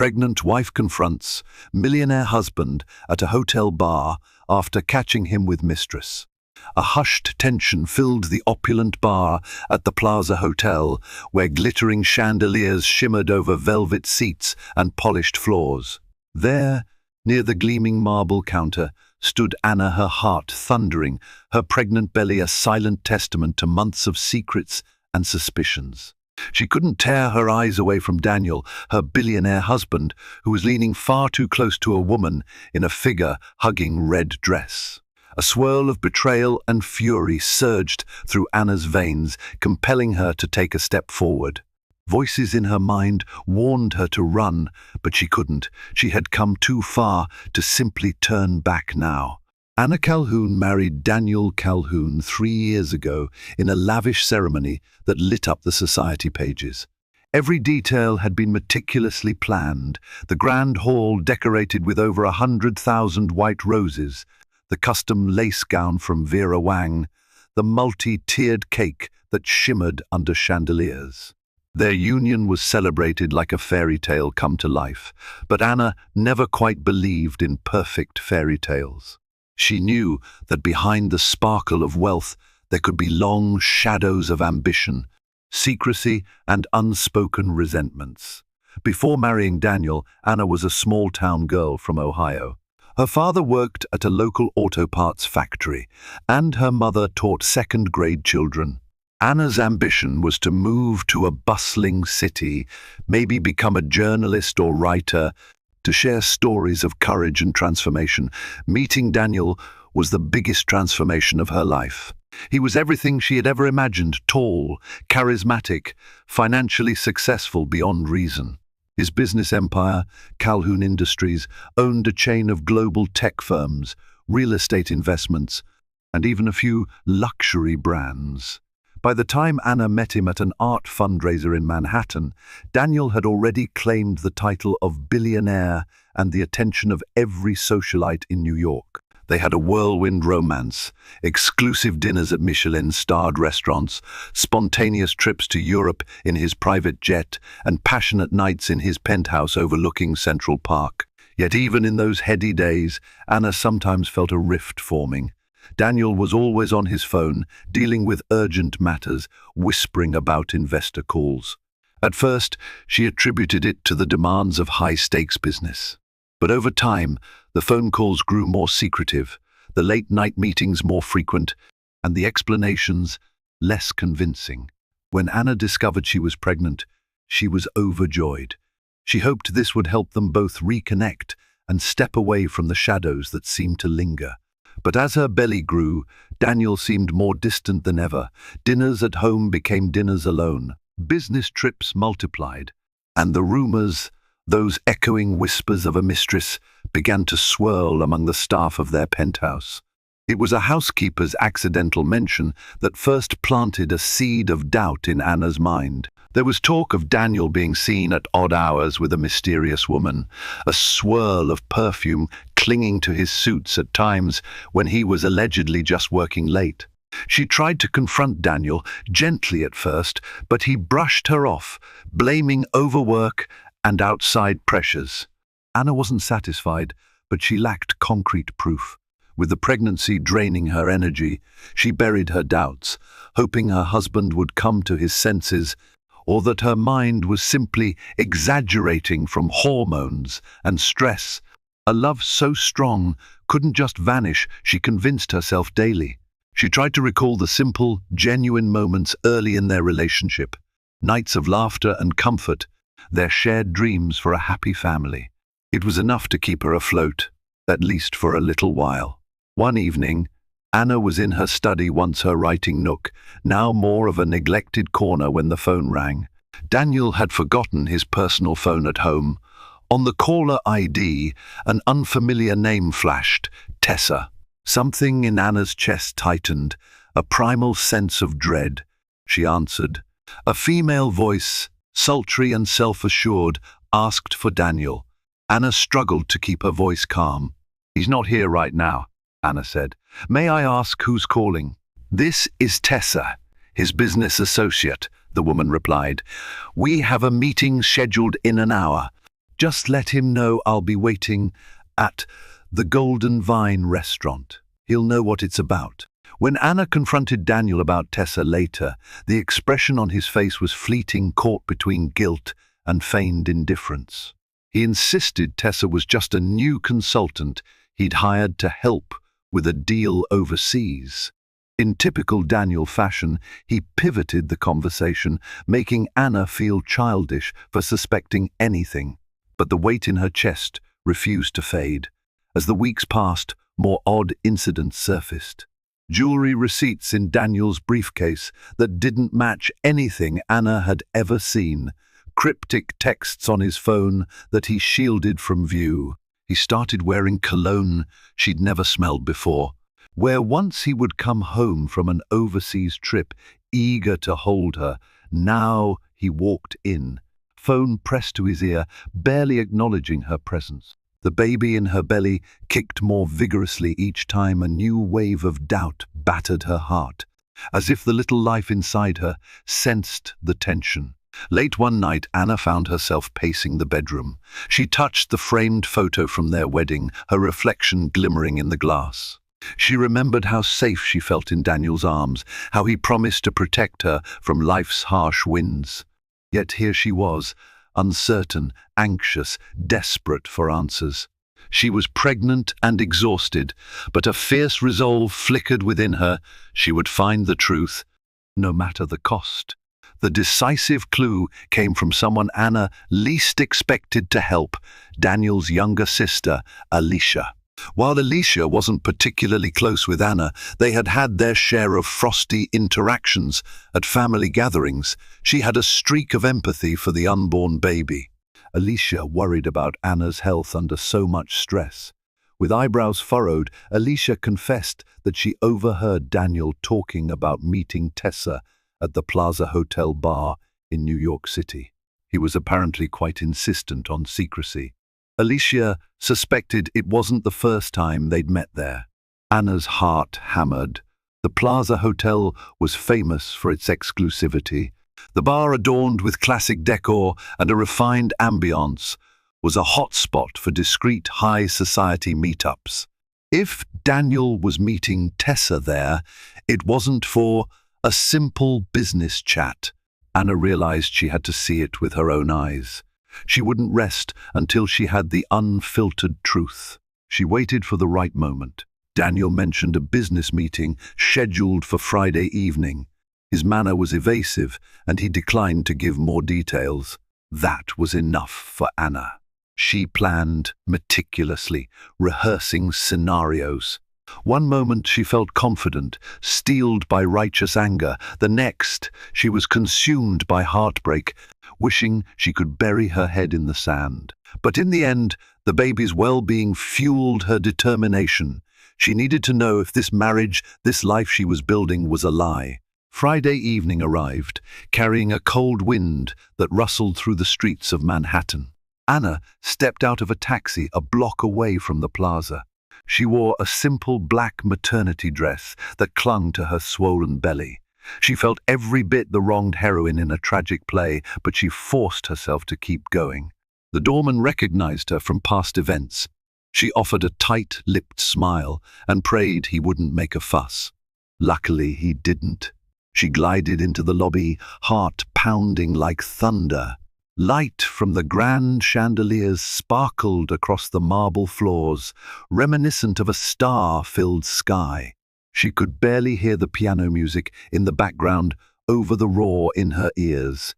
Pregnant wife confronts millionaire husband at a hotel bar after catching him with Mistress. A hushed tension filled the opulent bar at the Plaza Hotel, where glittering chandeliers shimmered over velvet seats and polished floors. There, near the gleaming marble counter, stood Anna, her heart thundering, her pregnant belly a silent testament to months of secrets and suspicions. She couldn't tear her eyes away from Daniel, her billionaire husband, who was leaning far too close to a woman in a figure-hugging red dress. A swirl of betrayal and fury surged through Anna's veins, compelling her to take a step forward. Voices in her mind warned her to run, but she couldn't. She had come too far to simply turn back now. Anna Calhoun married Daniel Calhoun 3 years ago in a lavish ceremony that lit up the society pages. Every detail had been meticulously planned, the grand hall decorated with over 100,000 white roses, the custom lace gown from Vera Wang, the multi-tiered cake that shimmered under chandeliers. Their union was celebrated like a fairy tale come to life, but Anna never quite believed in perfect fairy tales. She knew that behind the sparkle of wealth there could be long shadows of ambition, secrecy, and unspoken resentments. Before marrying Daniel, Anna was a small-town girl from Ohio. Her father worked at a local auto parts factory, and her mother taught second-grade children. Anna's ambition was to move to a bustling city, maybe become a journalist or writer, to share stories of courage and transformation. Meeting Daniel was the biggest transformation of her life. He was everything she had ever imagined: tall, charismatic, financially successful beyond reason. His business empire, Calhoun Industries, owned a chain of global tech firms, real estate investments, and even a few luxury brands. By the time Anna met him at an art fundraiser in Manhattan, Daniel had already claimed the title of billionaire and the attention of every socialite in New York. They had a whirlwind romance, exclusive dinners at Michelin-starred restaurants, spontaneous trips to Europe in his private jet, and passionate nights in his penthouse overlooking Central Park. Yet even in those heady days, Anna sometimes felt a rift forming. Daniel was always on his phone, dealing with urgent matters, whispering about investor calls. At first, she attributed it to the demands of high-stakes business. But over time, the phone calls grew more secretive, the late-night meetings more frequent, and the explanations less convincing. When Anna discovered she was pregnant, she was overjoyed. She hoped this would help them both reconnect and step away from the shadows that seemed to linger. But as her belly grew, Daniel seemed more distant than ever. Dinners at home became dinners alone. Business trips multiplied, and the rumors, those echoing whispers of a mistress, began to swirl among the staff of their penthouse. It was a housekeeper's accidental mention that first planted a seed of doubt in Anna's mind. There was talk of Daniel being seen at odd hours with a mysterious woman, a swirl of perfume clinging to his suits at times when he was allegedly just working late. She tried to confront Daniel, gently at first, but he brushed her off, blaming overwork and outside pressures. Anna wasn't satisfied, but she lacked concrete proof. With the pregnancy draining her energy, she buried her doubts, hoping her husband would come to his senses, or that her mind was simply exaggerating from hormones and stress. A love so strong couldn't just vanish, she convinced herself daily. She tried to recall the simple, genuine moments early in their relationship, nights of laughter and comfort, their shared dreams for a happy family. It was enough to keep her afloat, at least for a little while. One evening, Anna was in her study, once her writing nook, now more of a neglected corner, when the phone rang. Daniel had forgotten his personal phone at home. On the caller ID, an unfamiliar name flashed: Tessa. Something in Anna's chest tightened, a primal sense of dread. She answered. A female voice, sultry and self-assured, asked for Daniel. Anna struggled to keep her voice calm. "He's not here right now," Anna said. "May I ask who's calling?" "This is Tessa, his business associate," the woman replied. "We have a meeting scheduled in an hour. Just let him know I'll be waiting at the Golden Vine restaurant. He'll know what it's about." When Anna confronted Daniel about Tessa later, the expression on his face was fleeting, caught between guilt and feigned indifference. He insisted Tessa was just a new consultant he'd hired to help with a deal overseas. In typical Daniel fashion, he pivoted the conversation, making Anna feel childish for suspecting anything. But the weight in her chest refused to fade. As the weeks passed, more odd incidents surfaced. Jewelry receipts in Daniel's briefcase that didn't match anything Anna had ever seen. Cryptic texts on his phone that he shielded from view. He started wearing cologne she'd never smelled before. Where once he would come home from an overseas trip, eager to hold her, now he walked in, phone pressed to his ear, barely acknowledging her presence. The baby in her belly kicked more vigorously each time a new wave of doubt battered her heart, as if the little life inside her sensed the tension. Late one night, Anna found herself pacing the bedroom. She touched the framed photo from their wedding, her reflection glimmering in the glass. She remembered how safe she felt in Daniel's arms, how he promised to protect her from life's harsh winds. Yet here she was, uncertain, anxious, desperate for answers. She was pregnant and exhausted, but a fierce resolve flickered within her. She would find the truth, no matter the cost. The decisive clue came from someone Anna least expected to help, Daniel's younger sister, Alicia. While Alicia wasn't particularly close with Anna, they had had their share of frosty interactions at family gatherings. She had a streak of empathy for the unborn baby. Alicia worried about Anna's health under so much stress. With eyebrows furrowed, Alicia confessed that she overheard Daniel talking about meeting Tessa at the Plaza Hotel bar in New York City. He was apparently quite insistent on secrecy. Alicia suspected it wasn't the first time they'd met there. Anna's heart hammered. The Plaza Hotel was famous for its exclusivity. The bar, adorned with classic decor and a refined ambiance, was a hotspot for discreet high society meetups. If Daniel was meeting Tessa there, it wasn't for a simple business chat. Anna realized she had to see it with her own eyes. She wouldn't rest until she had the unfiltered truth. She waited for the right moment. Daniel mentioned a business meeting scheduled for Friday evening. His manner was evasive, and he declined to give more details. That was enough for Anna. She planned meticulously, rehearsing scenarios. One moment she felt confident, steeled by righteous anger. The next, she was consumed by heartbreak, wishing she could bury her head in the sand. But in the end, the baby's well-being fueled her determination. She needed to know if this marriage, this life she was building, was a lie. Friday evening arrived, carrying a cold wind that rustled through the streets of Manhattan. Anna stepped out of a taxi a block away from the plaza. She wore a simple black maternity dress that clung to her swollen belly. She felt every bit the wronged heroine in a tragic play, but she forced herself to keep going. The doorman recognized her from past events. She offered a tight-lipped smile and prayed he wouldn't make a fuss. Luckily, he didn't. She glided into the lobby, heart pounding like thunder. Light from the grand chandeliers sparkled across the marble floors, reminiscent of a star-filled sky. She could barely hear the piano music in the background over the roar in her ears.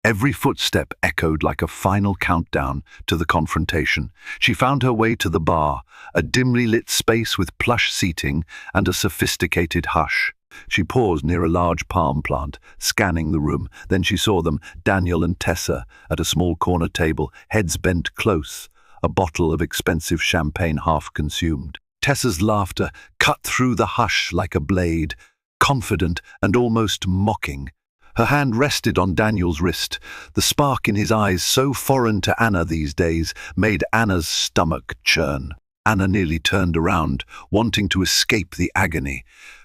Every footstep echoed like a final countdown to the confrontation. She found her way to the bar, a dimly lit space with plush seating and a sophisticated hush. She paused near a large palm plant, scanning the room. Then she saw them, Daniel and Tessa, at a small corner table, heads bent close, a bottle of expensive champagne half consumed. Tessa's laughter cut through the hush like a blade, confident and almost mocking. Her hand rested on Daniel's wrist. The spark in his eyes, so foreign to Anna these days, made Anna's stomach churn. Anna nearly turned around, wanting to escape the agony,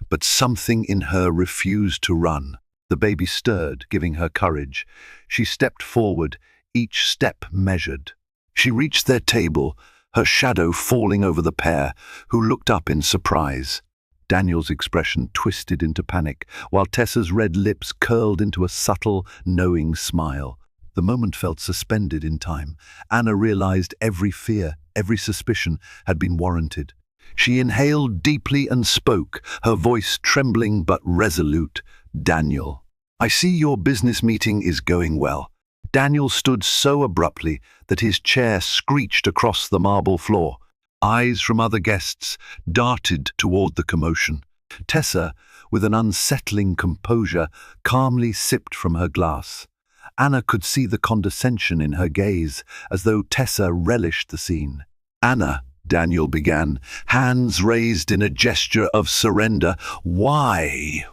but something in her refused to run. The baby stirred, giving her courage. She stepped forward, each step measured. She reached their table, her shadow falling over the pair, who looked up in surprise. Daniel's expression twisted into panic, while Tessa's red lips curled into a subtle, knowing smile. The moment felt suspended in time. Anna realized every fear, every suspicion had been warranted. She inhaled deeply and spoke, her voice trembling but resolute. "Daniel, I see your business meeting is going well." Daniel stood so abruptly that his chair screeched across the marble floor. Eyes from other guests darted toward the commotion. Tessa, with an unsettling composure, calmly sipped from her glass. Anna could see the condescension in her gaze, as though Tessa relished the scene. "Anna," Daniel began, hands raised in a gesture of surrender. Why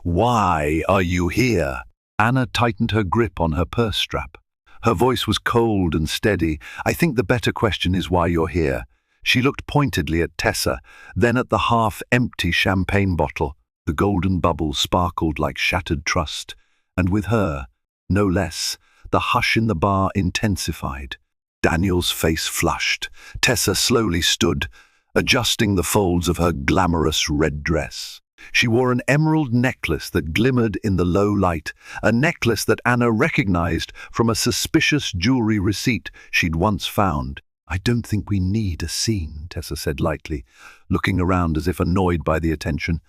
are you here?" Anna tightened her grip on her purse strap. Her voice was cold and steady. "I think the better question is why you're here." She looked pointedly at Tessa, then at the half-empty champagne bottle. The golden bubbles sparkled like shattered trust. And with her, no less, the hush in the bar intensified. Daniel's face flushed. Tessa slowly stood, adjusting the folds of her glamorous red dress. She wore an emerald necklace that glimmered in the low light, a necklace that Anna recognized from a suspicious jewelry receipt she'd once found. "I don't think we need a scene," Tessa said lightly, looking around as if annoyed by the attention.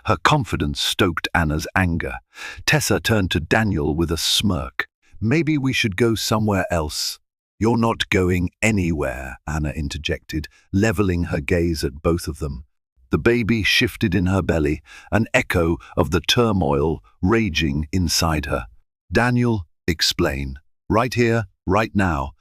Her confidence stoked Anna's anger. Tessa turned to Daniel with a smirk. "Maybe we should go somewhere else." "You're not going anywhere," Anna interjected, leveling her gaze at both of them. The baby shifted in her belly, an echo of the turmoil raging inside her. "Daniel, explain. Right here, right now."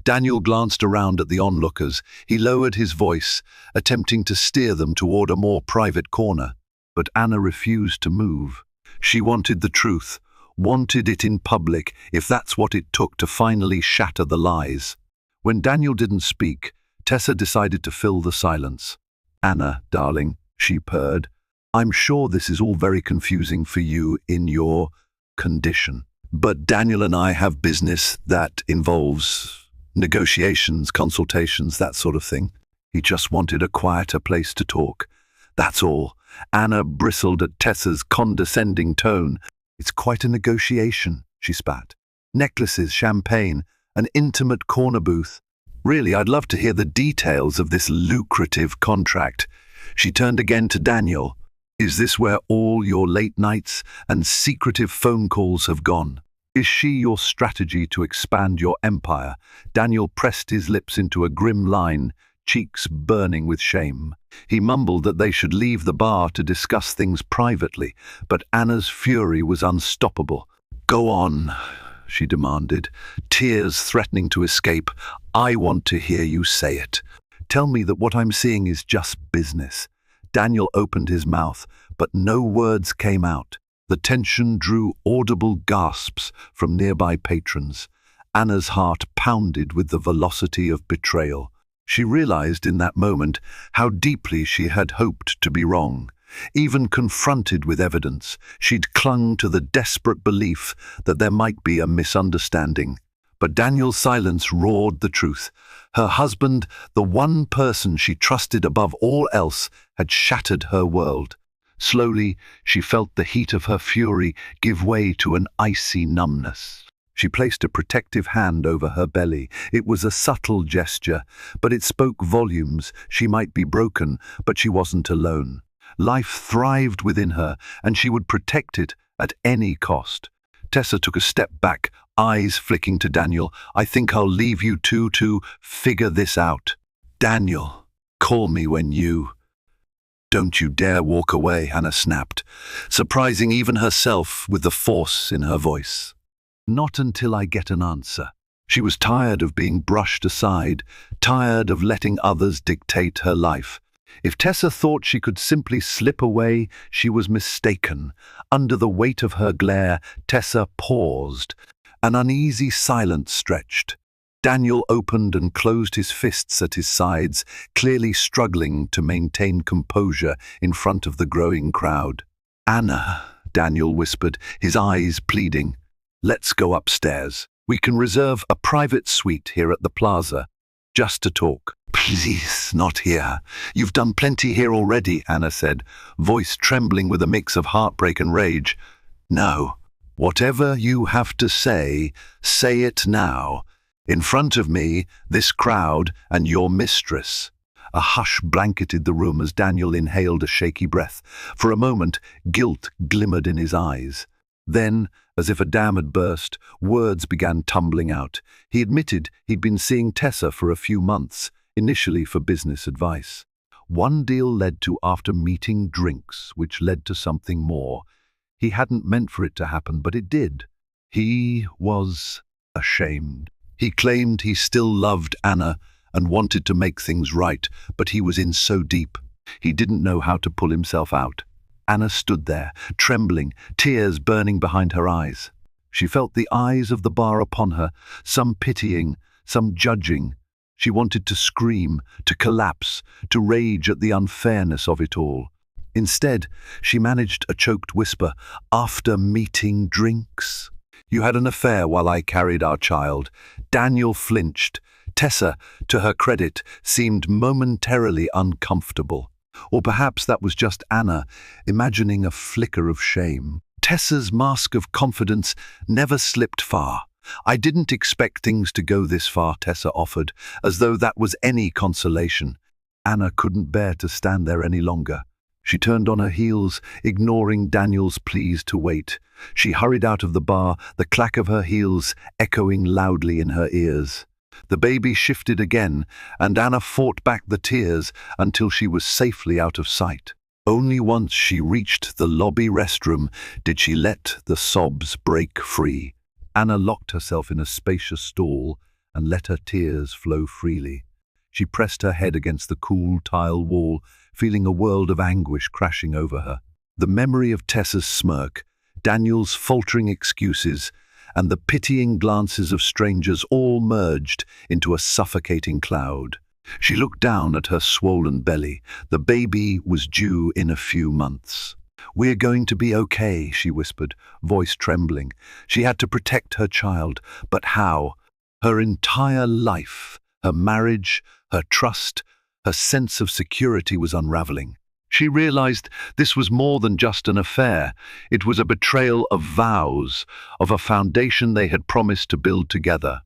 Daniel glanced around at the onlookers. He lowered his voice, attempting to steer them toward a more private corner. But Anna refused to move. She wanted the truth, wanted it in public, if that's what it took to finally shatter the lies. When Daniel didn't speak, Tessa decided to fill the silence. "Anna, darling," she purred, "I'm sure this is all very confusing for you in your condition. But Daniel and I have business that involves negotiations, consultations, that sort of thing. He just wanted a quieter place to talk. That's all." Anna bristled at Tessa's condescending tone. "It's quite a negotiation," she spat. "Necklaces, champagne, an intimate corner booth. Really, I'd love to hear the details of this lucrative contract." She turned again to Daniel. "Is this where all your late nights and secretive phone calls have gone? Is she your strategy to expand your empire?" Daniel pressed his lips into a grim line, cheeks burning with shame. He mumbled that they should leave the bar to discuss things privately, but Anna's fury was unstoppable. "Go on," she demanded, tears threatening to escape. "I want to hear you say it. Tell me that what I'm seeing is just business." Daniel opened his mouth, but no words came out. The tension drew audible gasps from nearby patrons. Anna's heart pounded with the velocity of betrayal. She realized in that moment how deeply she had hoped to be wrong. Even confronted with evidence, she'd clung to the desperate belief that there might be a misunderstanding. But Daniel's silence roared the truth. Her husband, the one person she trusted above all else, had shattered her world. Slowly, she felt the heat of her fury give way to an icy numbness. She placed a protective hand over her belly. It was a subtle gesture, but it spoke volumes. She might be broken, but she wasn't alone. Life thrived within her, and she would protect it at any cost. Tessa took a step back, eyes flicking to Daniel. "I think I'll leave you two to figure this out." "Daniel, call me when you—" "Don't you dare walk away," Anna snapped, surprising even herself with the force in her voice. "Not until I get an answer." She was tired of being brushed aside, tired of letting others dictate her life. If Tessa thought she could simply slip away, she was mistaken. Under the weight of her glare, Tessa paused. An uneasy silence stretched. Daniel opened and closed his fists at his sides, clearly struggling to maintain composure in front of the growing crowd. "Anna," Daniel whispered, his eyes pleading, "let's go upstairs. We can reserve a private suite here at the plaza." just to talk. Please, not here. You've done plenty here already, Anna said, voice trembling with a mix of heartbreak and rage. No. Whatever you have to say it now. In front of me, this crowd, and your mistress. A hush blanketed the room as Daniel inhaled a shaky breath. For a moment, guilt glimmered in his eyes. Then, as if a dam had burst, words began tumbling out. He admitted he'd been seeing Tessa for a few months, initially for business advice. One deal led to after meeting drinks, which led to something more. He hadn't meant for it to happen, but it did. He was ashamed. He claimed he still loved Anna and wanted to make things right, but he was in so deep. He didn't know how to pull himself out. Anna stood there, trembling, tears burning behind her eyes. She felt the eyes of the bar upon her, some pitying, some judging. She wanted to scream, to collapse, to rage at the unfairness of it all. Instead, she managed a choked whisper, "After meeting drinks? You had an affair while I carried our child." Daniel flinched. Tessa, to her credit, seemed momentarily uncomfortable. Or perhaps that was just Anna, imagining a flicker of shame. Tessa's mask of confidence never slipped far. "I didn't expect things to go this far," Tessa offered, as though that was any consolation. Anna couldn't bear to stand there any longer. She turned on her heels, ignoring Daniel's pleas to wait. She hurried out of the bar, the clack of her heels echoing loudly in her ears. The baby shifted again, and Anna fought back the tears until she was safely out of sight. Only once she reached the lobby restroom did she let the sobs break free. Anna locked herself in a spacious stall and let her tears flow freely. She pressed her head against the cool tile wall, feeling a world of anguish crashing over her. The memory of Tessa's smirk, Daniel's faltering excuses, and the pitying glances of strangers all merged into a suffocating cloud. She looked down at her swollen belly. The baby was due in a few months. "We're going to be okay," she whispered, voice trembling. She had to protect her child, but how? Her entire life, her marriage, her trust, her sense of security was unraveling. She realized this was more than just an affair. It was a betrayal of vows, of a foundation they had promised to build together.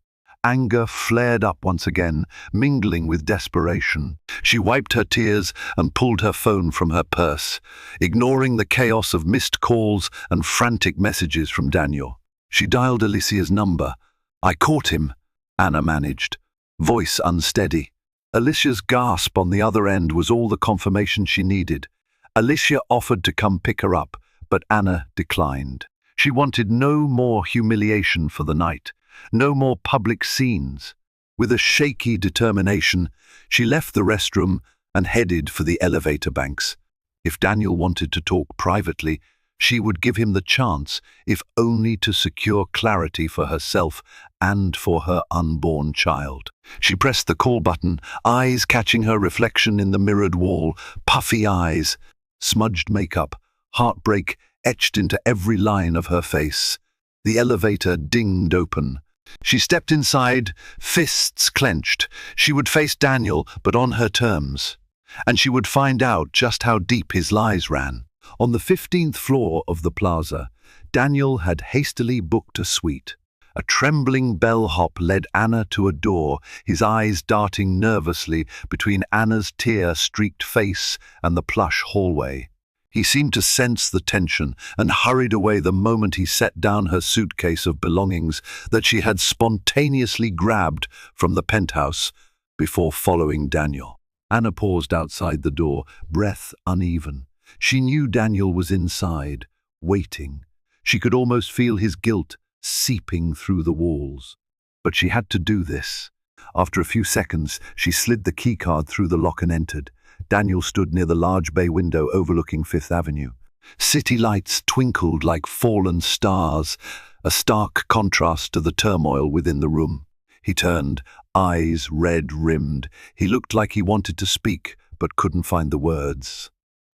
Anger flared up once again, mingling with desperation. She wiped her tears and pulled her phone from her purse, ignoring the chaos of missed calls and frantic messages from Daniel. She dialed Alicia's number. "I caught him," Anna managed, voice unsteady. Alicia's gasp on the other end was all the confirmation she needed. Alicia offered to come pick her up, but Anna declined. She wanted no more humiliation for the night, no more public scenes. With a shaky determination, she left the restroom and headed for the elevator banks. If Daniel wanted to talk privately, she would give him the chance, if only to secure clarity for herself and for her unborn child. She pressed the call button, eyes catching her reflection in the mirrored wall, puffy eyes, smudged makeup, heartbreak etched into every line of her face. The elevator dinged open. She stepped inside, fists clenched. She would face Daniel, but on her terms. And she would find out just how deep his lies ran. On the 15th floor of the plaza, Daniel had hastily booked a suite. A trembling bellhop led Anna to a door, his eyes darting nervously between Anna's tear-streaked face and the plush hallway. He seemed to sense the tension and hurried away the moment he set down her suitcase of belongings that she had spontaneously grabbed from the penthouse before following Daniel. Anna paused outside the door, breath uneven. She knew Daniel was inside, waiting. She could almost feel his guilt seeping through the walls. But she had to do this. After a few seconds, she slid the keycard through the lock and entered. Daniel stood near the large bay window overlooking Fifth Avenue. City lights twinkled like fallen stars, a stark contrast to the turmoil within the room. He turned, eyes red-rimmed. He looked like he wanted to speak, but couldn't find the words.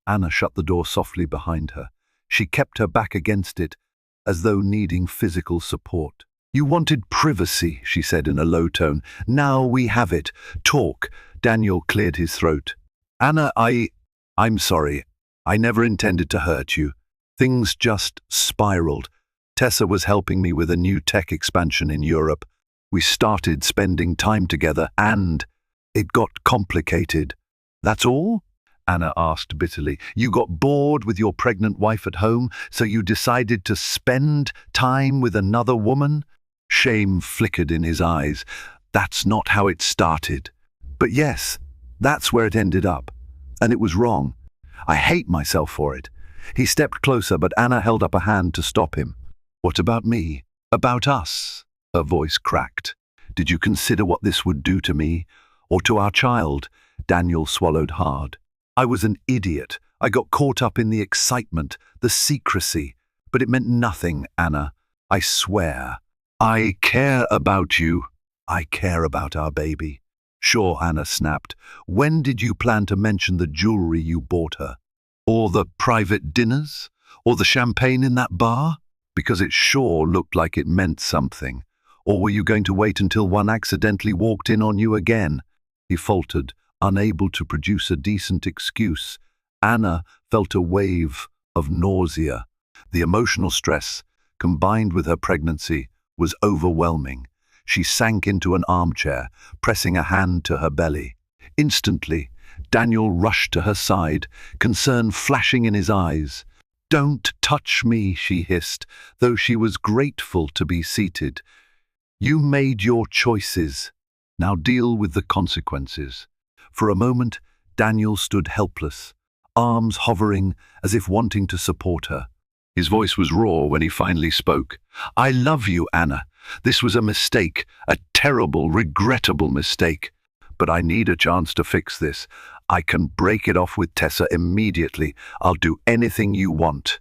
Anna shut the door softly behind her. She kept her back against it, as though needing physical support. You wanted privacy, she said in a low tone. Now we have it. Talk. Daniel cleared his throat. Anna, I'm sorry. I never intended to hurt you. Things just spiraled. Tessa was helping me with a new tech expansion in Europe. We started spending time together and it got complicated. That's all? Anna asked bitterly. You got bored with your pregnant wife at home, so you decided to spend time with another woman? Shame flickered in his eyes. That's not how it started. But yes, that's where it ended up. And it was wrong. I hate myself for it. He stepped closer, but Anna held up a hand to stop him. What about me? About us? Her voice cracked. Did you consider what this would do to me? Or to our child? Daniel swallowed hard. I was an idiot. I got caught up in the excitement, the secrecy. But it meant nothing, Anna. I swear. I care about you. I care about our baby. Sure, Anna snapped. When did you plan to mention the jewelry you bought her? Or the private dinners? Or the champagne in that bar? Because it sure looked like it meant something. Or were you going to wait until one accidentally walked in on you again? He faltered, unable to produce a decent excuse. Anna felt a wave of nausea. The emotional stress, combined with her pregnancy, was overwhelming. She sank into an armchair, pressing a hand to her belly. Instantly, Daniel rushed to her side, concern flashing in his eyes. Don't touch me, she hissed, though she was grateful to be seated. You made your choices. Now deal with the consequences. For a moment, Daniel stood helpless, arms hovering as if wanting to support her. His voice was raw when he finally spoke. I love you, Anna. This was a mistake, a terrible, regrettable mistake. But I need a chance to fix this. I can break it off with Tessa immediately. I'll do anything you want.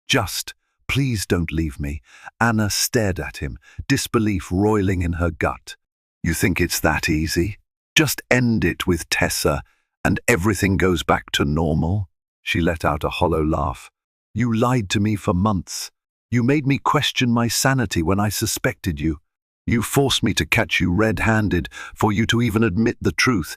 Just, please don't leave me. Anna stared at him, disbelief roiling in her gut. You think it's that easy? Just end it with Tessa, and everything goes back to normal? She let out a hollow laugh. You lied to me for months. You made me question my sanity when I suspected you. You forced me to catch you red-handed for you to even admit the truth.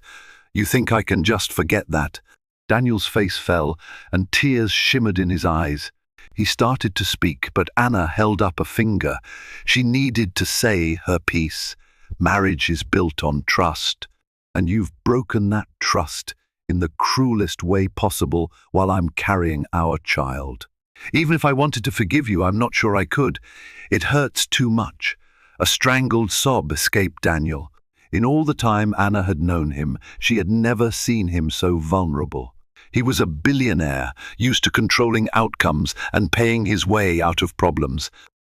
You think I can just forget that? Daniel's face fell, and tears shimmered in his eyes. He started to speak, but Anna held up a finger. She needed to say her piece. Marriage is built on trust, and you've broken that trust in the cruelest way possible while I'm carrying our child. Even if I wanted to forgive you, I'm not sure I could. It hurts too much. A strangled sob escaped Daniel. In all the time Anna had known him, she had never seen him so vulnerable. He was a billionaire, used to controlling outcomes and paying his way out of problems.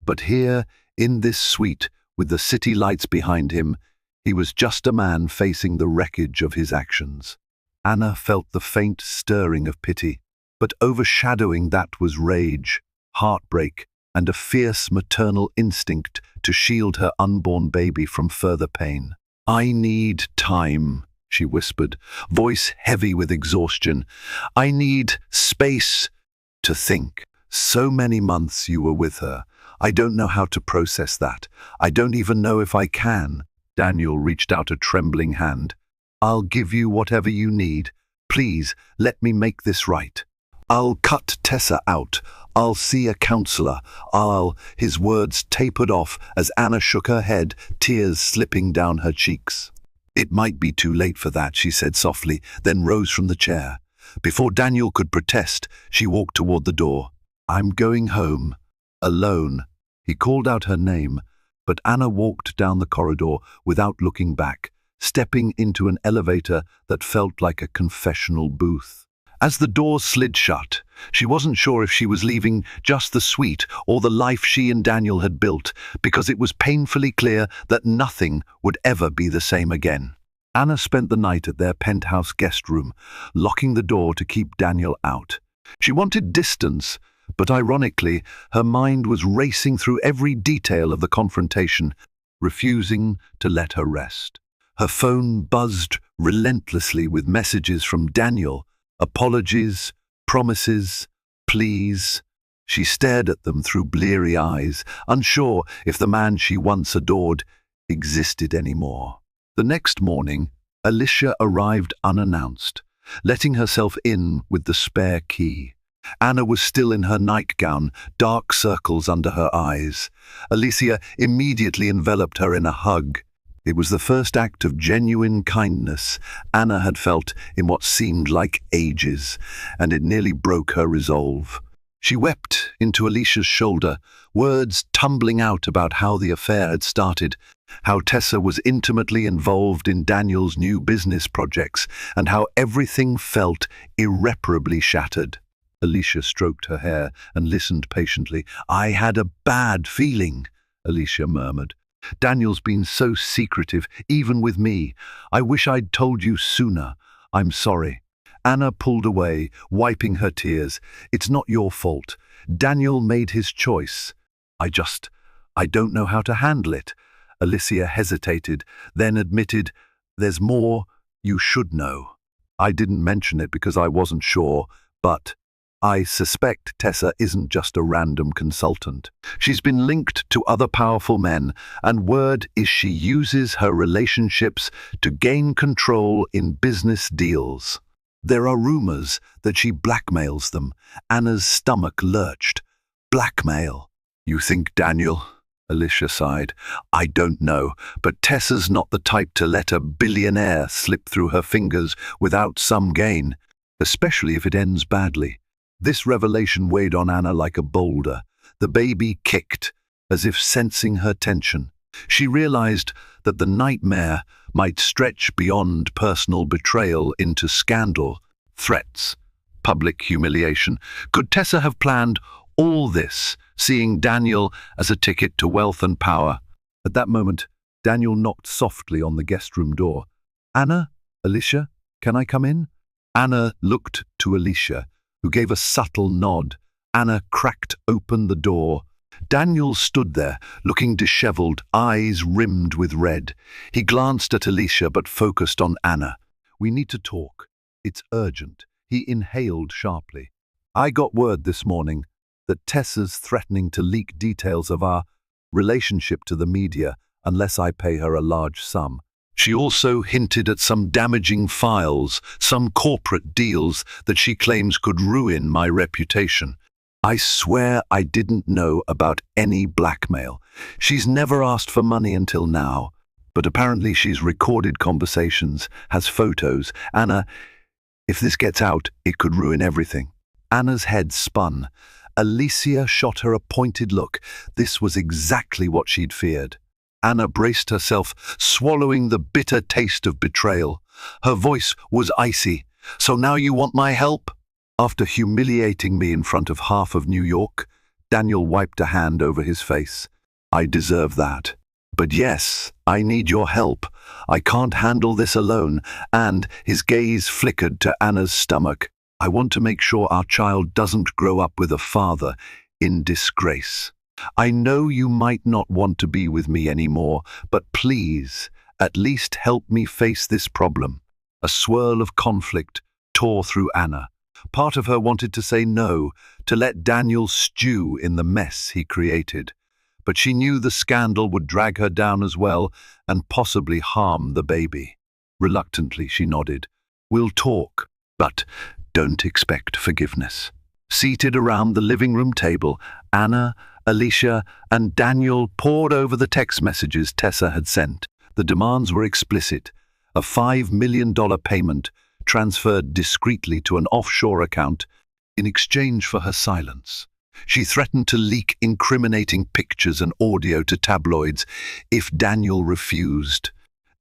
But here, in this suite, with the city lights behind him, he was just a man facing the wreckage of his actions. Anna felt the faint stirring of pity, but overshadowing that was rage, heartbreak, and a fierce maternal instinct to shield her unborn baby from further pain. I need time, she whispered, voice heavy with exhaustion. I need space to think. So many months you were with her. I don't know how to process that. I don't even know if I can. Daniel reached out a trembling hand. I'll give you whatever you need. Please, let me make this right. I'll cut Tessa out. I'll see a counselor. His words tapered off as Anna shook her head, tears slipping down her cheeks. It might be too late for that, she said softly, then rose from the chair. Before Daniel could protest, she walked toward the door. I'm going home. Alone. He called out her name, but Anna walked down the corridor without looking back, stepping into an elevator that felt like a confessional booth. As the door slid shut, she wasn't sure if she was leaving just the suite or the life she and Daniel had built, because it was painfully clear that nothing would ever be the same again. Anna spent the night at their penthouse guest room, locking the door to keep Daniel out. She wanted distance, but ironically, her mind was racing through every detail of the confrontation, refusing to let her rest. Her phone buzzed relentlessly with messages from Daniel. Apologies, promises, pleas. She stared at them through bleary eyes, unsure if the man she once adored existed anymore. The next morning, Alicia arrived unannounced, letting herself in with the spare key. Anna was still in her nightgown, dark circles under her eyes. Alicia immediately enveloped her in a hug. It was the first act of genuine kindness Anna had felt in what seemed like ages, and it nearly broke her resolve. She wept into Alicia's shoulder, words tumbling out about how the affair had started, how Tessa was intimately involved in Daniel's new business projects, and how everything felt irreparably shattered. Alicia stroked her hair and listened patiently. "I had a bad feeling," Alicia murmured. "Daniel's been so secretive, even with me. I wish I'd told you sooner. I'm sorry." Anna pulled away, wiping her tears. "It's not your fault. Daniel made his choice. I don't know how to handle it." Alicia hesitated, then admitted, "There's more you should know. I didn't mention it because I wasn't sure, but I suspect Tessa isn't just a random consultant. She's been linked to other powerful men, and word is she uses her relationships to gain control in business deals. There are rumors that she blackmails them." Anna's stomach lurched. "Blackmail? You think Daniel?" Alicia sighed. "I don't know, but Tessa's not the type to let a billionaire slip through her fingers without some gain, especially if it ends badly." This revelation weighed on Anna like a boulder. The baby kicked, as if sensing her tension. She realized that the nightmare might stretch beyond personal betrayal into scandal, threats, public humiliation. Could Tessa have planned all this, seeing Daniel as a ticket to wealth and power? At that moment, Daniel knocked softly on the guest room door. "Anna? Alicia? Can I come in?" Anna looked to Alicia, who gave a subtle nod. Anna cracked open the door. Daniel stood there, looking disheveled, eyes rimmed with red. He glanced at Alicia but focused on Anna. "We need to talk. It's urgent." He inhaled sharply. "I got word this morning that Tessa's threatening to leak details of our relationship to the media unless I pay her a large sum. She also hinted at some damaging files, some corporate deals that she claims could ruin my reputation. I swear I didn't know about any blackmail. She's never asked for money until now, but apparently she's recorded conversations, has photos. Anna, if this gets out, it could ruin everything." Anna's head spun. Alicia shot her a pointed look. This was exactly what she'd feared. Anna braced herself, swallowing the bitter taste of betrayal. Her voice was icy. "So now you want my help?" After humiliating me in front of half of New York, Daniel wiped a hand over his face. "I deserve that. But yes, I need your help. I can't handle this alone." And his gaze flickered to Anna's stomach. "I want to make sure our child doesn't grow up with a father in disgrace. I know you might not want to be with me anymore, but please, at least help me face this problem." A swirl of conflict tore through Anna. Part of her wanted to say no, to let Daniel stew in the mess he created. But she knew the scandal would drag her down as well and possibly harm the baby. Reluctantly, she nodded. "We'll talk, but don't expect forgiveness." Seated around the living room table, Anna, Alicia, and Daniel pored over the text messages Tessa had sent. The demands were explicit. A $5 million payment transferred discreetly to an offshore account in exchange for her silence. She threatened to leak incriminating pictures and audio to tabloids if Daniel refused.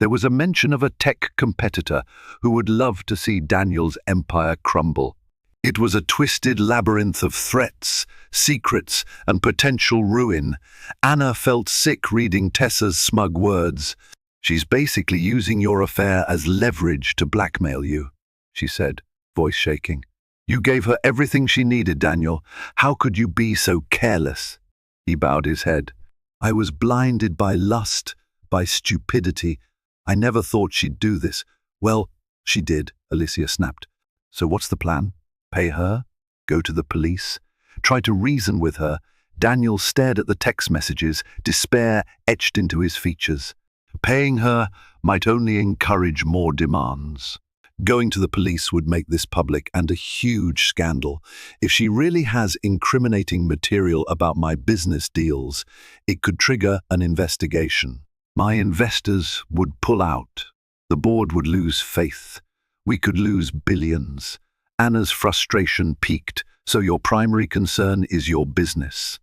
There was a mention of a tech competitor who would love to see Daniel's empire crumble. It was a twisted labyrinth of threats, secrets, and potential ruin. Anna felt sick reading Tessa's smug words. "She's basically using your affair as leverage to blackmail you," she said, voice shaking. "You gave her everything she needed, Daniel. How could you be so careless?" He bowed his head. "I was blinded by lust, by stupidity. I never thought she'd do this." "Well, she did," Alicia snapped. "So what's the plan? Pay her? Go to the police?" tried to reason with her, Daniel stared at the text messages, despair etched into his features. Paying her might only encourage more demands. Going to the police would make this public and a huge scandal. If she really has incriminating material about my business deals, it could trigger an investigation. My investors would pull out. The board would lose faith. We could lose billions. Anna's frustration peaked. So your primary concern is your business.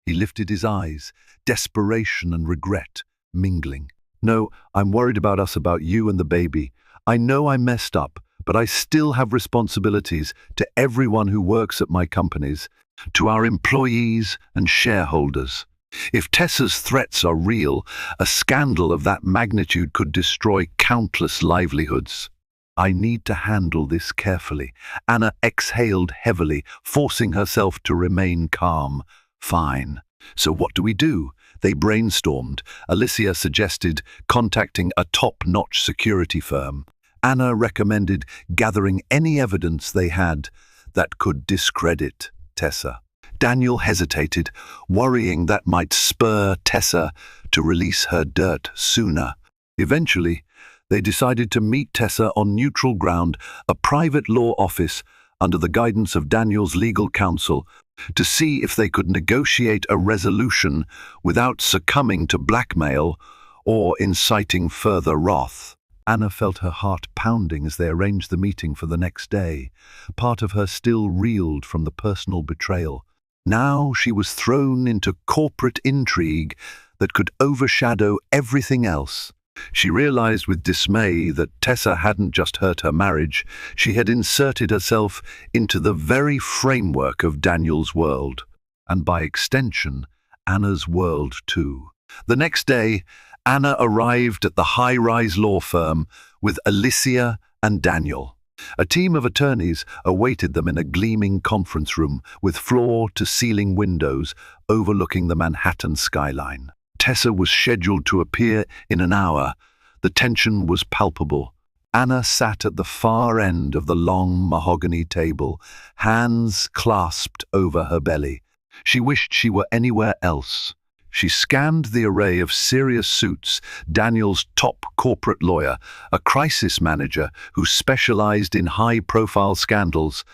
He lifted his eyes, desperation and regret mingling. No, I'm worried about us, about you and the baby. I know I messed up, but I still have responsibilities to everyone who works at my companies, to our employees and shareholders. If Tessa's threats are real, a scandal of that magnitude could destroy countless livelihoods. I need to handle this carefully. Anna exhaled heavily, forcing herself to remain calm. Fine. So what do we do? They brainstormed. Alicia suggested contacting a top-notch security firm. Anna recommended gathering any evidence they had that could discredit Tessa. Daniel hesitated, worrying that might spur Tessa to release her dirt sooner. Eventually, they decided to meet Tessa on neutral ground, a private law office under the guidance of Daniel's legal counsel, to see if they could negotiate a resolution without succumbing to blackmail or inciting further wrath. Anna felt her heart pounding as they arranged the meeting for the next day. Part of her still reeled from the personal betrayal. Now she was thrown into corporate intrigue that could overshadow everything else. She realized with dismay that Tessa hadn't just hurt her marriage, she had inserted herself into the very framework of Daniel's world, and by extension, Anna's world too. The next day, Anna arrived at the high-rise law firm with Alicia and Daniel. A team of attorneys awaited them in a gleaming conference room with floor-to-ceiling windows overlooking the Manhattan skyline. Tessa was scheduled to appear in an hour. The tension was palpable. Anna sat at the far end of the long mahogany table, hands clasped over her belly. She wished she were anywhere else. She scanned the array of serious suits, Daniel's top corporate lawyer, a crisis manager who specialized in high-profile scandals,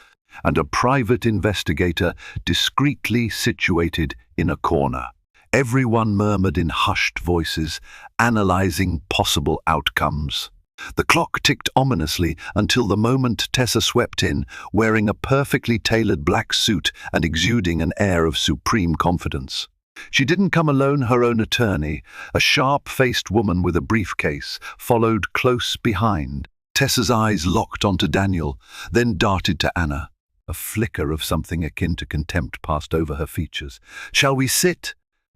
and a private investigator discreetly situated in a corner. Everyone murmured in hushed voices, analyzing possible outcomes. The clock ticked ominously until the moment Tessa swept in, wearing a perfectly tailored black suit and exuding an air of supreme confidence. She didn't come alone. Her own attorney, a sharp-faced woman with a briefcase, followed close behind. Tessa's eyes locked onto Daniel, then darted to Anna. A flicker of something akin to contempt passed over her features. "Shall we sit?"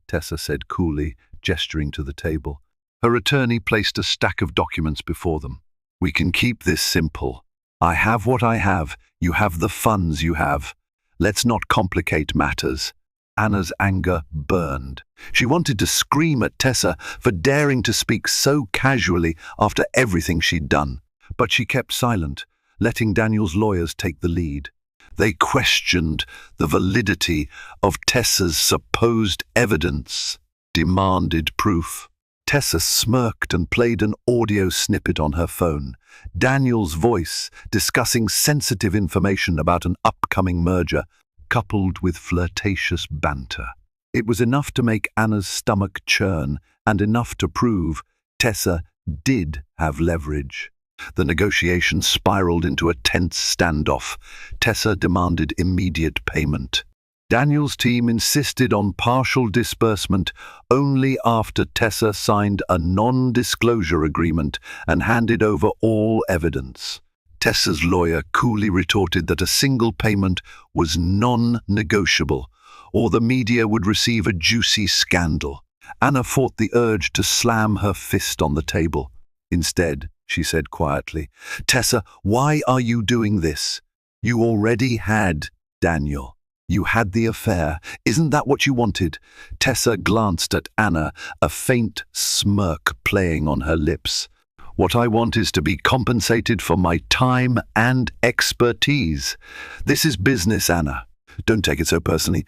Tessa said coolly, gesturing to the table. Her attorney placed a stack of documents before them. "We can keep this simple. I have what I have. You have the funds you have. Let's not complicate matters." Anna's anger burned. She wanted to scream at Tessa for daring to speak so casually after everything she'd done. But she kept silent, letting Daniel's lawyers take the lead. They questioned the validity of Tessa's supposed evidence, demanded proof. Tessa smirked and played an audio snippet on her phone. Daniel's voice discussing sensitive information about an upcoming merger, coupled with flirtatious banter. It was enough to make Anna's stomach churn, and enough to prove Tessa did have leverage. The negotiation spiraled into a tense standoff. Tessa demanded immediate payment. Daniel's team insisted on partial disbursement only after Tessa signed a non-disclosure agreement and handed over all evidence. Tessa's lawyer coolly retorted that a single payment was non-negotiable, or the media would receive a juicy scandal. Anna fought the urge to slam her fist on the table. Instead, she said quietly, "Tessa, why are you doing this? You already had Daniel. You had the affair. Isn't that what you wanted?" Tessa glanced at Anna, a faint smirk playing on her lips. "What I want is to be compensated for my time and expertise. This is business, Anna. Don't take it so personally.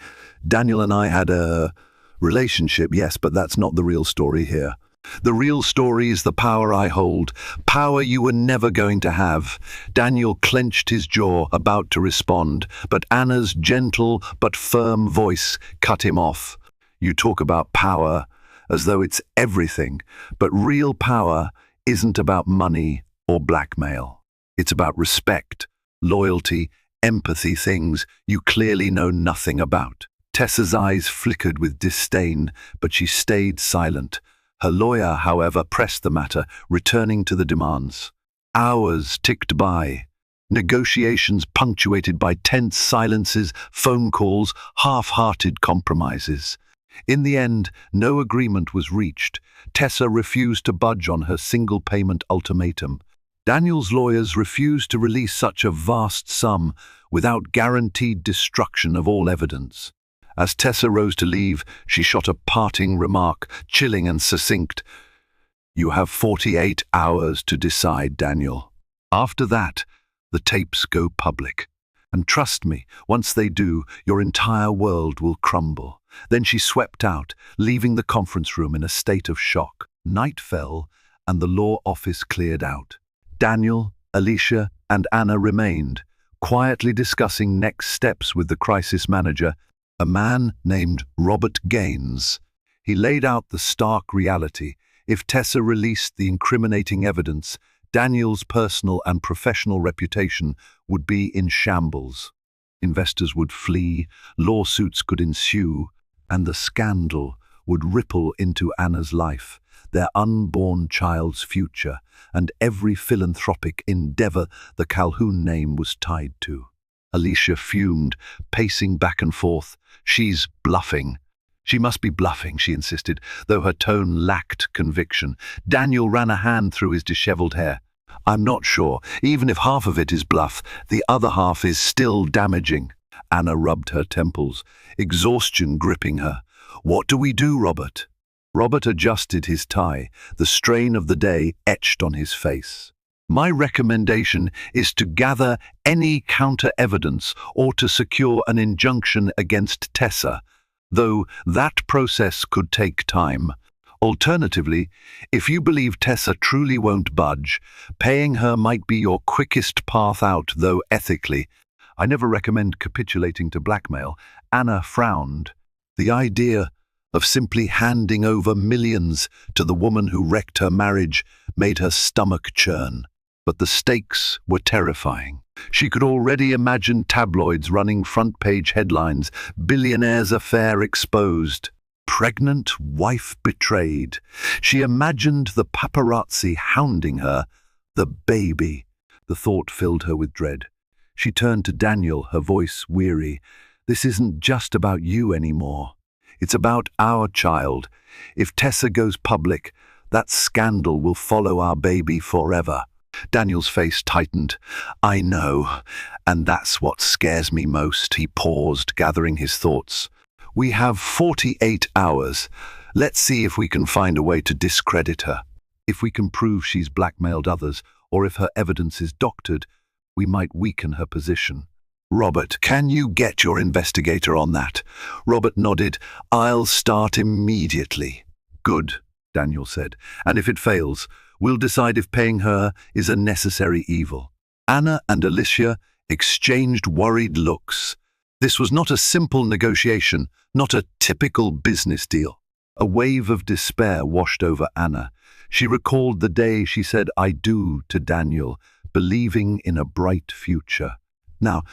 Daniel and I had a relationship, yes, but that's not the real story here. The real story is the power I hold, power you were never going to have. Daniel clenched his jaw, about to respond, but Anna's gentle but firm voice cut him off. You talk about power as though it's everything, but real power isn't about money or blackmail. It's about respect, loyalty, empathy, things you clearly know nothing about. Tessa's eyes flickered with disdain, but she stayed silent. Her lawyer, however, pressed the matter, returning to the demands. Hours ticked by. Negotiations punctuated by tense silences, phone calls, half-hearted compromises. In the end, no agreement was reached. Tessa refused to budge on her single-payment ultimatum. Daniel's lawyers refused to release such a vast sum without guaranteed destruction of all evidence. As Tessa rose to leave, she shot a parting remark, chilling and succinct. "You have 48 hours to decide, Daniel. After that, the tapes go public. And trust me, once they do, your entire world will crumble." Then she swept out, leaving the conference room in a state of shock. Night fell, and the law office cleared out. Daniel, Alicia, and Anna remained, quietly discussing next steps with the crisis manager, a man named Robert Gaines. He laid out the stark reality. If Tessa released the incriminating evidence, Daniel's personal and professional reputation would be in shambles. Investors would flee, lawsuits could ensue, and the scandal would ripple into Anna's life, their unborn child's future, and every philanthropic endeavor the Calhoun name was tied to. Alicia fumed, pacing back and forth. "She's bluffing." "She must be bluffing," she insisted, though her tone lacked conviction. Daniel ran a hand through his disheveled hair. "I'm not sure. Even if half of it is bluff, the other half is still damaging." Anna rubbed her temples, exhaustion gripping her. "What do we do, Robert?" Robert adjusted his tie, the strain of the day etched on his face. "My recommendation is to gather any counter-evidence or to secure an injunction against Tessa, though that process could take time. Alternatively, if you believe Tessa truly won't budge, paying her might be your quickest path out, though ethically. I never recommend capitulating to blackmail." Anna frowned. The idea of simply handing over millions to the woman who wrecked her marriage made her stomach churn. But the stakes were terrifying. She could already imagine tabloids running front-page headlines, "Billionaire's affair exposed," "Pregnant wife betrayed." She imagined the paparazzi hounding her, the baby. The thought filled her with dread. She turned to Daniel, her voice weary. "This isn't just about you anymore. It's about our child. If Tessa goes public, that scandal will follow our baby forever." Daniel's face tightened. "I know, and that's what scares me most." He paused, gathering his thoughts. "We have 48 hours. Let's see if we can find a way to discredit her. If we can prove she's blackmailed others, or if her evidence is doctored, we might weaken her position. Robert, can you get your investigator on that?" Robert nodded. "I'll start immediately." "Good," Daniel said. "And if it fails, we'll decide if paying her is a necessary evil." Anna and Alicia exchanged worried looks. This was not a simple negotiation, not a typical business deal. A wave of despair washed over Anna. She recalled the day she said "I do" to Daniel, believing in a bright future. Now,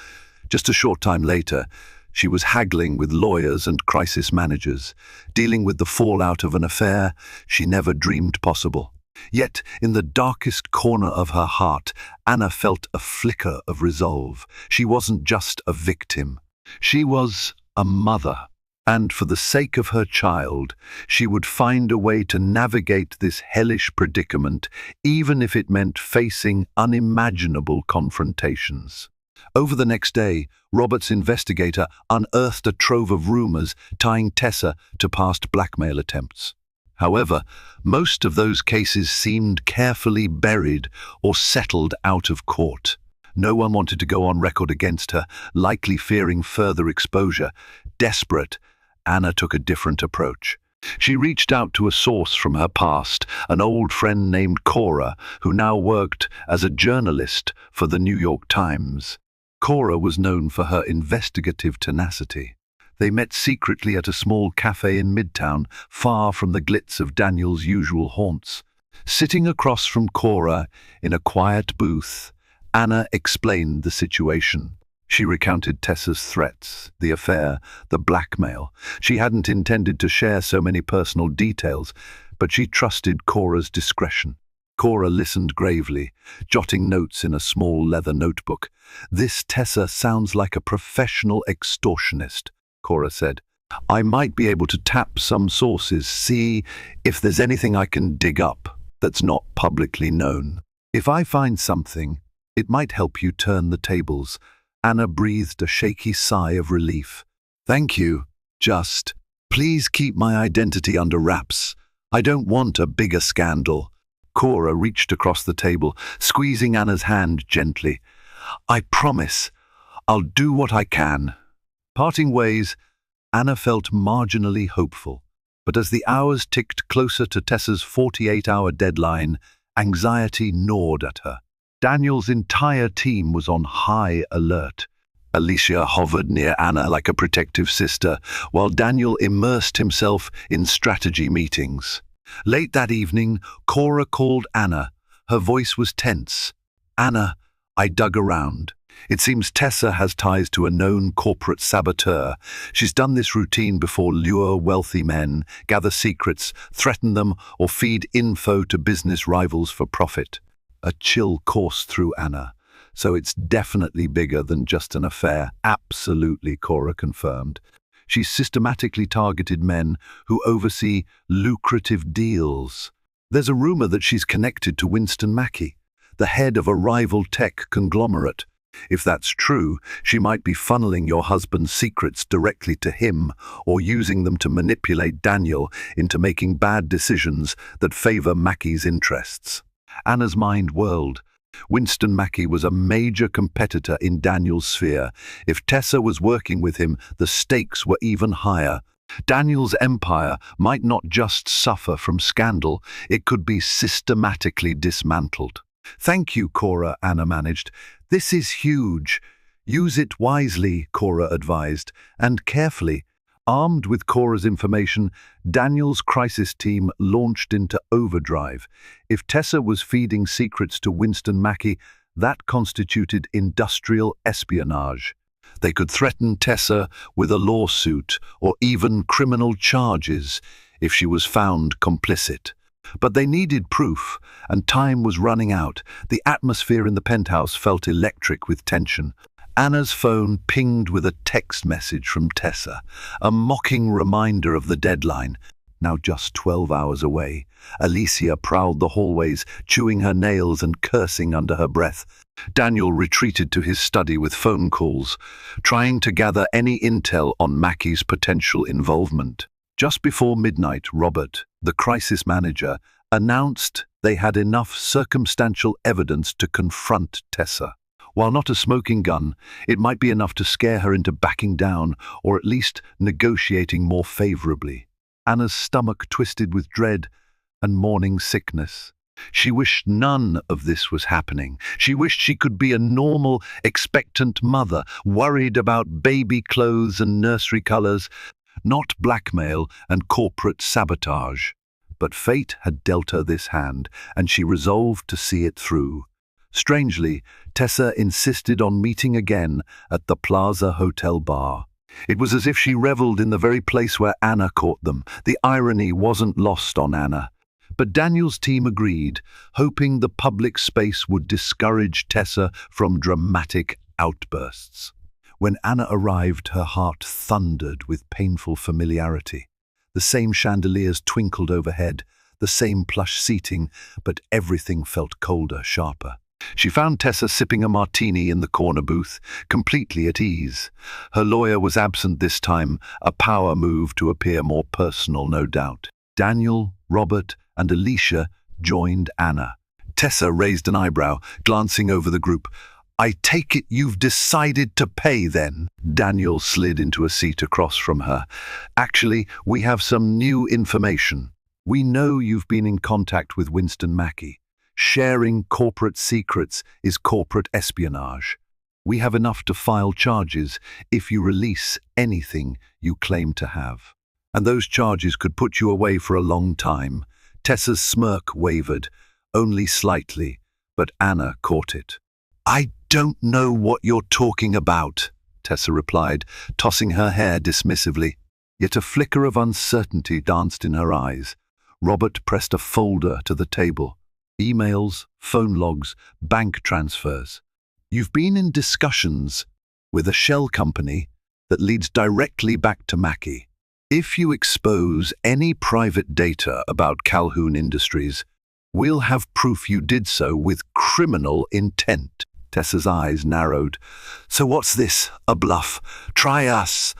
just a short time later, she was haggling with lawyers and crisis managers, dealing with the fallout of an affair she never dreamed possible. Yet, in the darkest corner of her heart, Anna felt a flicker of resolve. She wasn't just a victim. She was a mother. And for the sake of her child, she would find a way to navigate this hellish predicament, even if it meant facing unimaginable confrontations. Over the next day, Robert's investigator unearthed a trove of rumors tying Tessa to past blackmail attempts. However, most of those cases seemed carefully buried or settled out of court. No one wanted to go on record against her, likely fearing further exposure. Desperate, Anna took a different approach. She reached out to a source from her past, an old friend named Cora, who now worked as a journalist for the New York Times. Cora was known for her investigative tenacity. They met secretly at a small cafe in Midtown, far from the glitz of Daniel's usual haunts. Sitting across from Cora in a quiet booth, Anna explained the situation. She recounted Tessa's threats, the affair, the blackmail. She hadn't intended to share so many personal details, but she trusted Cora's discretion. Cora listened gravely, jotting notes in a small leather notebook. "This Tessa sounds like a professional extortionist," Cora said. "I might be able to tap some sources, see if there's anything I can dig up that's not publicly known. If I find something, it might help you turn the tables." Anna breathed a shaky sigh of relief. "Thank you. Just, please keep my identity under wraps. I don't want a bigger scandal." Cora reached across the table, squeezing Anna's hand gently. "I promise, I'll do what I can." Parting ways, Anna felt marginally hopeful. But as the hours ticked closer to Tessa's 48-hour deadline, anxiety gnawed at her. Daniel's entire team was on high alert. Alicia hovered near Anna like a protective sister, while Daniel immersed himself in strategy meetings. Late that evening, Cora called Anna. Her voice was tense. "Anna, I dug around. It seems Tessa has ties to a known corporate saboteur. She's done this routine before: lure wealthy men, gather secrets, threaten them, or feed info to business rivals for profit." A chill coursed through Anna. "So it's definitely bigger than just an affair." "Absolutely," Cora confirmed. "She's systematically targeted men who oversee lucrative deals. There's a rumor that she's connected to Winston Mackey, the head of a rival tech conglomerate. If that's true, she might be funneling your husband's secrets directly to him, or using them to manipulate Daniel into making bad decisions that favor Mackey's interests." Anna's mind whirled. Winston Mackey was a major competitor in Daniel's sphere. If Tessa was working with him, the stakes were even higher. Daniel's empire might not just suffer from scandal, it could be systematically dismantled. "Thank you, Cora," Anna managed. "This is huge. Use it wisely," Cora advised, "and carefully." Armed with Cora's information, Daniel's crisis team launched into overdrive. If Tessa was feeding secrets to Winston Mackey, that constituted industrial espionage. They could threaten Tessa with a lawsuit or even criminal charges if she was found complicit. But they needed proof, and time was running out. The atmosphere in the penthouse felt electric with tension. Anna's phone pinged with a text message from Tessa, a mocking reminder of the deadline. Now just 12 hours away, Alicia prowled the hallways, chewing her nails and cursing under her breath. Daniel retreated to his study with phone calls, trying to gather any intel on Mackey's potential involvement. Just before midnight, Robert, the crisis manager, announced they had enough circumstantial evidence to confront Tessa. While not a smoking gun, it might be enough to scare her into backing down, or at least negotiating more favorably. Anna's stomach twisted with dread and morning sickness. She wished none of this was happening. She wished she could be a normal, expectant mother, worried about baby clothes and nursery colors, not blackmail and corporate sabotage. But fate had dealt her this hand, and she resolved to see it through. Strangely, Tessa insisted on meeting again at the Plaza Hotel bar. It was as if she reveled in the very place where Anna caught them. The irony wasn't lost on Anna. But Daniel's team agreed, hoping the public space would discourage Tessa from dramatic outbursts. When Anna arrived, her heart thundered with painful familiarity. The same chandeliers twinkled overhead, the same plush seating, but everything felt colder, sharper. She found Tessa sipping a martini in the corner booth, completely at ease. Her lawyer was absent this time, a power move to appear more personal, no doubt. Daniel, Robert, and Alicia joined Anna. Tessa raised an eyebrow, glancing over the group. I take it you've decided to pay then? Daniel slid into a seat across from her. Actually, we have some new information. We know you've been in contact with Winston Mackey. Sharing corporate secrets is corporate espionage. We have enough to file charges if you release anything you claim to have. And those charges could put you away for a long time. Tessa's smirk wavered, only slightly, but Anna caught it. I don't know what you're talking about, Tessa replied, tossing her hair dismissively. Yet a flicker of uncertainty danced in her eyes. Robert pressed a folder to the table. Emails, phone logs, bank transfers. You've been in discussions with a shell company that leads directly back to Mackey. If you expose any private data about Calhoun Industries, we'll have proof you did so with criminal intent. Tessa's eyes narrowed. So what's this? A bluff? Try us.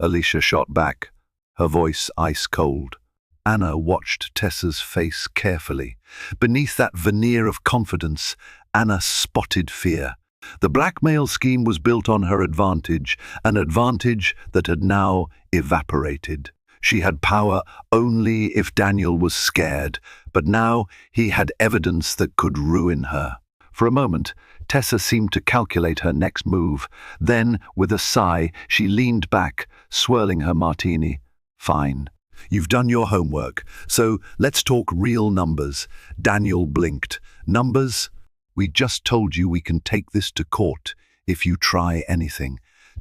Alicia shot back, her voice ice cold. Anna watched Tessa's face carefully. Beneath that veneer of confidence, Anna spotted fear. The blackmail scheme was built on her advantage, an advantage that had now evaporated. She had power only if Daniel was scared, but now he had evidence that could ruin her. For a moment, Tessa seemed to calculate her next move. Then, with a sigh, she leaned back, swirling her martini. Fine. You've done your homework, so let's talk real numbers. Daniel blinked. Numbers? We just told you we can take this to court if you try anything.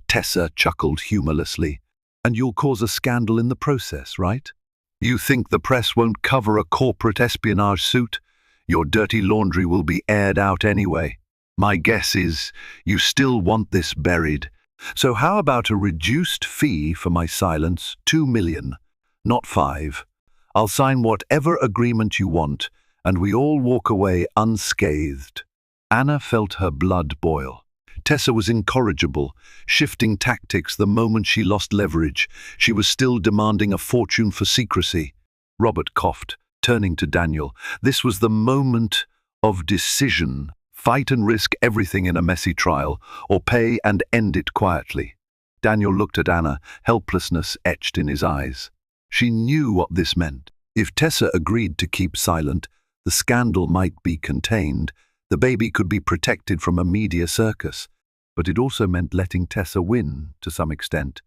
Tessa chuckled humorlessly. And you'll cause a scandal in the process, right? You think the press won't cover a corporate espionage suit? Your dirty laundry will be aired out anyway. My guess is you still want this buried. So how about a reduced fee for my silence? 2 million, not 5. I'll sign whatever agreement you want, and we all walk away unscathed. Anna felt her blood boil. Tessa was incorrigible, shifting tactics the moment she lost leverage. She was still demanding a fortune for secrecy. Robert coughed, turning to Daniel. This was the moment of decision. Fight and risk everything in a messy trial, or pay and end it quietly. Daniel looked at Anna, helplessness etched in his eyes. She knew what this meant. If Tessa agreed to keep silent, the scandal might be contained. The baby could be protected from a media circus. But it also meant letting Tessa win, to some extent.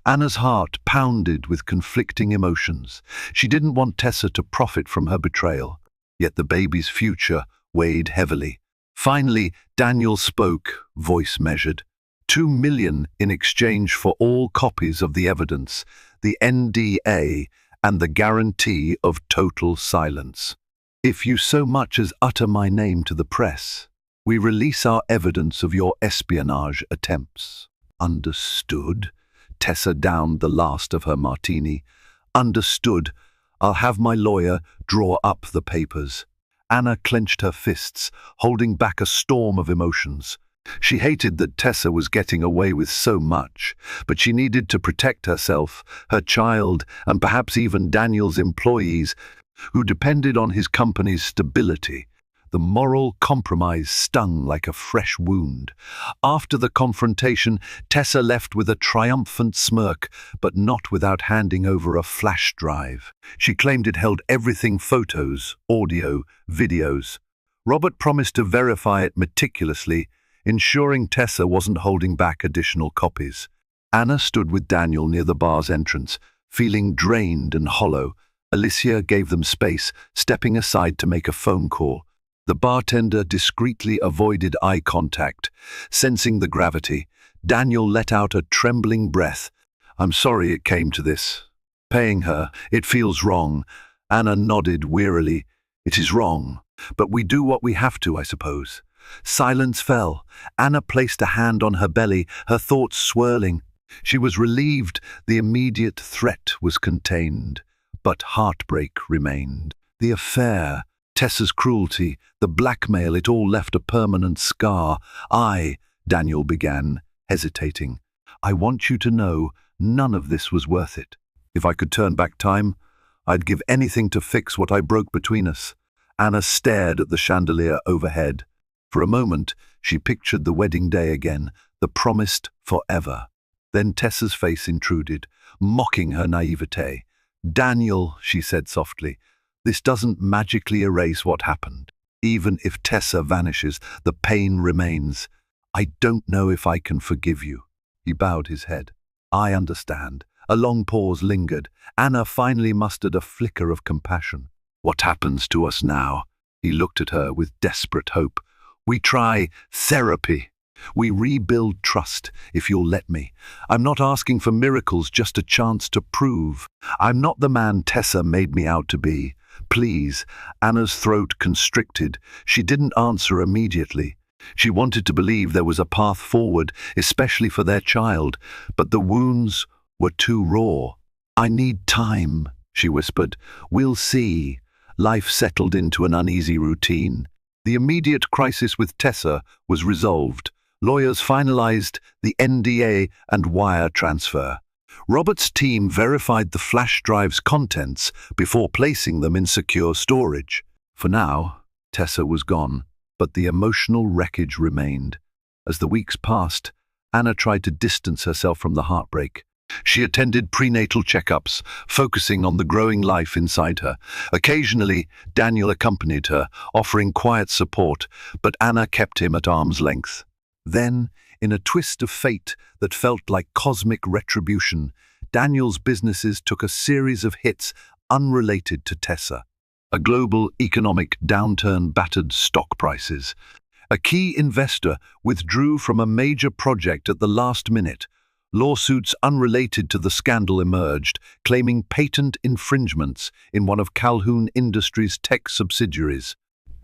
Anna's heart pounded with conflicting emotions. She didn't want Tessa to profit from her betrayal, yet the baby's future weighed heavily. Finally, Daniel spoke, voice measured. 2 million in exchange for all copies of the evidence, the NDA, and the guarantee of total silence. If you so much as utter my name to the press, we release our evidence of your espionage attempts. Understood? Tessa downed the last of her martini. Understood. I'll have my lawyer draw up the papers. Anna clenched her fists, holding back a storm of emotions. She hated that Tessa was getting away with so much, but she needed to protect herself, her child, and perhaps even Daniel's employees, who depended on his company's stability. The moral compromise stung like a fresh wound. After the confrontation, Tessa left with a triumphant smirk, but not without handing over a flash drive. She claimed it held everything: photos, audio, videos. Robert promised to verify it meticulously, ensuring Tessa wasn't holding back additional copies. Anna stood with Daniel near the bar's entrance, feeling drained and hollow. Alicia gave them space, stepping aside to make a phone call. The bartender discreetly avoided eye contact. Sensing the gravity, Daniel let out a trembling breath. I'm sorry it came to this. Paying her, it feels wrong. Anna nodded wearily. It is wrong, but we do what we have to, I suppose. Silence fell. Anna placed a hand on her belly, her thoughts swirling. She was relieved the immediate threat was contained, but heartbreak remained. The affair, Tessa's cruelty, the blackmail, it all left a permanent scar. Daniel began, hesitating. I want you to know none of this was worth it. If I could turn back time, I'd give anything to fix what I broke between us. Anna stared at the chandelier overhead. For a moment, she pictured the wedding day again, the promised forever. Then Tessa's face intruded, mocking her naivete. "Daniel," she said softly, "this doesn't magically erase what happened. Even if Tessa vanishes, the pain remains. I don't know if I can forgive you." He bowed his head. "I understand." A long pause lingered. Anna finally mustered a flicker of compassion. "What happens to us now?" He looked at her with desperate hope. "We try therapy. We rebuild trust, if you'll let me. I'm not asking for miracles, just a chance to prove. I'm not the man Tessa made me out to be. Please." Anna's throat constricted. She didn't answer immediately. She wanted to believe there was a path forward, especially for their child, but the wounds were too raw. "I need time," she whispered. "We'll see." Life settled into an uneasy routine. The immediate crisis with Tessa was resolved. Lawyers finalized the NDA and wire transfer. Robert's team verified the flash drive's contents before placing them in secure storage. For now, Tessa was gone, but the emotional wreckage remained. As the weeks passed, Anna tried to distance herself from the heartbreak. She attended prenatal checkups, focusing on the growing life inside her. Occasionally, Daniel accompanied her, offering quiet support, but Anna kept him at arm's length. Then, in a twist of fate that felt like cosmic retribution, Daniel's businesses took a series of hits unrelated to Tessa. A global economic downturn battered stock prices. A key investor withdrew from a major project at the last minute. Lawsuits unrelated to the scandal emerged, claiming patent infringements in one of Calhoun Industries' tech subsidiaries.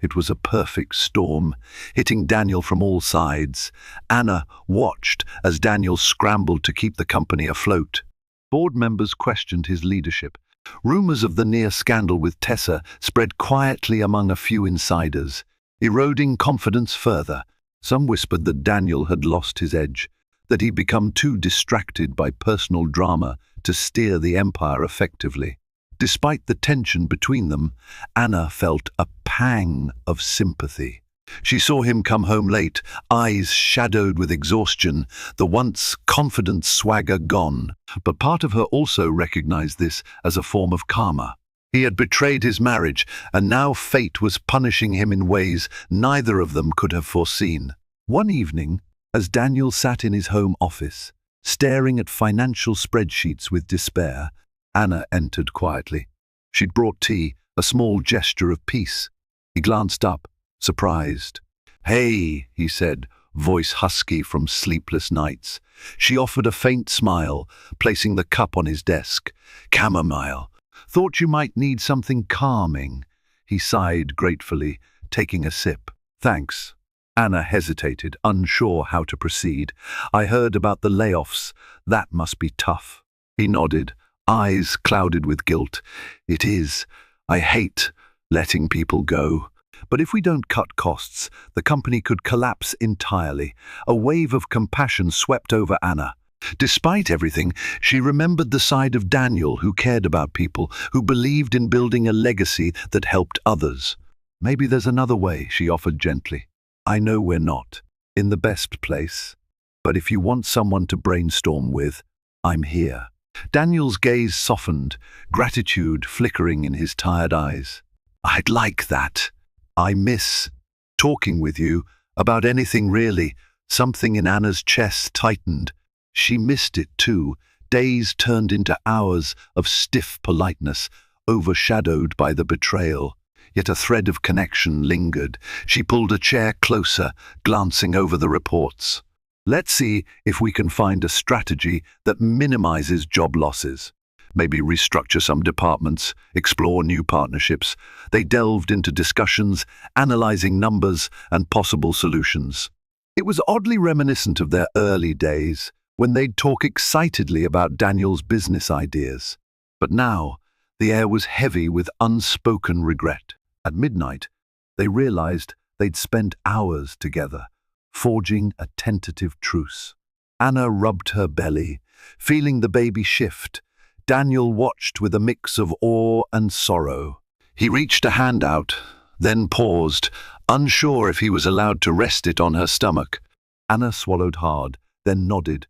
It was a perfect storm, hitting Daniel from all sides. Anna watched as Daniel scrambled to keep the company afloat. Board members questioned his leadership. Rumors of the near scandal with Tessa spread quietly among a few insiders, eroding confidence further. Some whispered that Daniel had lost his edge, that he'd become too distracted by personal drama to steer the empire effectively. Despite the tension between them, Anna felt a pang of sympathy. She saw him come home late, eyes shadowed with exhaustion, the once confident swagger gone. But part of her also recognized this as a form of karma. He had betrayed his marriage, and now fate was punishing him in ways neither of them could have foreseen. One evening, as Daniel sat in his home office, staring at financial spreadsheets with despair, Anna entered quietly. She'd brought tea, a small gesture of peace. He glanced up, surprised. "Hey," he said, voice husky from sleepless nights. She offered a faint smile, placing the cup on his desk. "Chamomile. Thought you might need something calming." He sighed gratefully, taking a sip. "Thanks." Anna hesitated, unsure how to proceed. "I heard about the layoffs. That must be tough." He nodded, eyes clouded with guilt. "It is. I hate letting people go. But if we don't cut costs, the company could collapse entirely." A wave of compassion swept over Anna. Despite everything, she remembered the side of Daniel who cared about people, who believed in building a legacy that helped others. "Maybe there's another way," she offered gently. "I know we're not in the best place, but if you want someone to brainstorm with, I'm here." Daniel's gaze softened, gratitude flickering in his tired eyes. "I'd like that. I miss talking with you about anything really." Something in Anna's chest tightened. She missed it too. Days turned into hours of stiff politeness, overshadowed by the betrayal. Yet a thread of connection lingered. She pulled a chair closer, glancing over the reports. "Let's see if we can find a strategy that minimizes job losses. Maybe restructure some departments, explore new partnerships." They delved into discussions, analyzing numbers and possible solutions. It was oddly reminiscent of their early days, when they'd talk excitedly about Daniel's business ideas. But now, the air was heavy with unspoken regret. At midnight, they realized they'd spent hours together, forging a tentative truce. Anna rubbed her belly, feeling the baby shift. Daniel watched with a mix of awe and sorrow. He reached a hand out, then paused, unsure if he was allowed to rest it on her stomach. Anna swallowed hard, then nodded.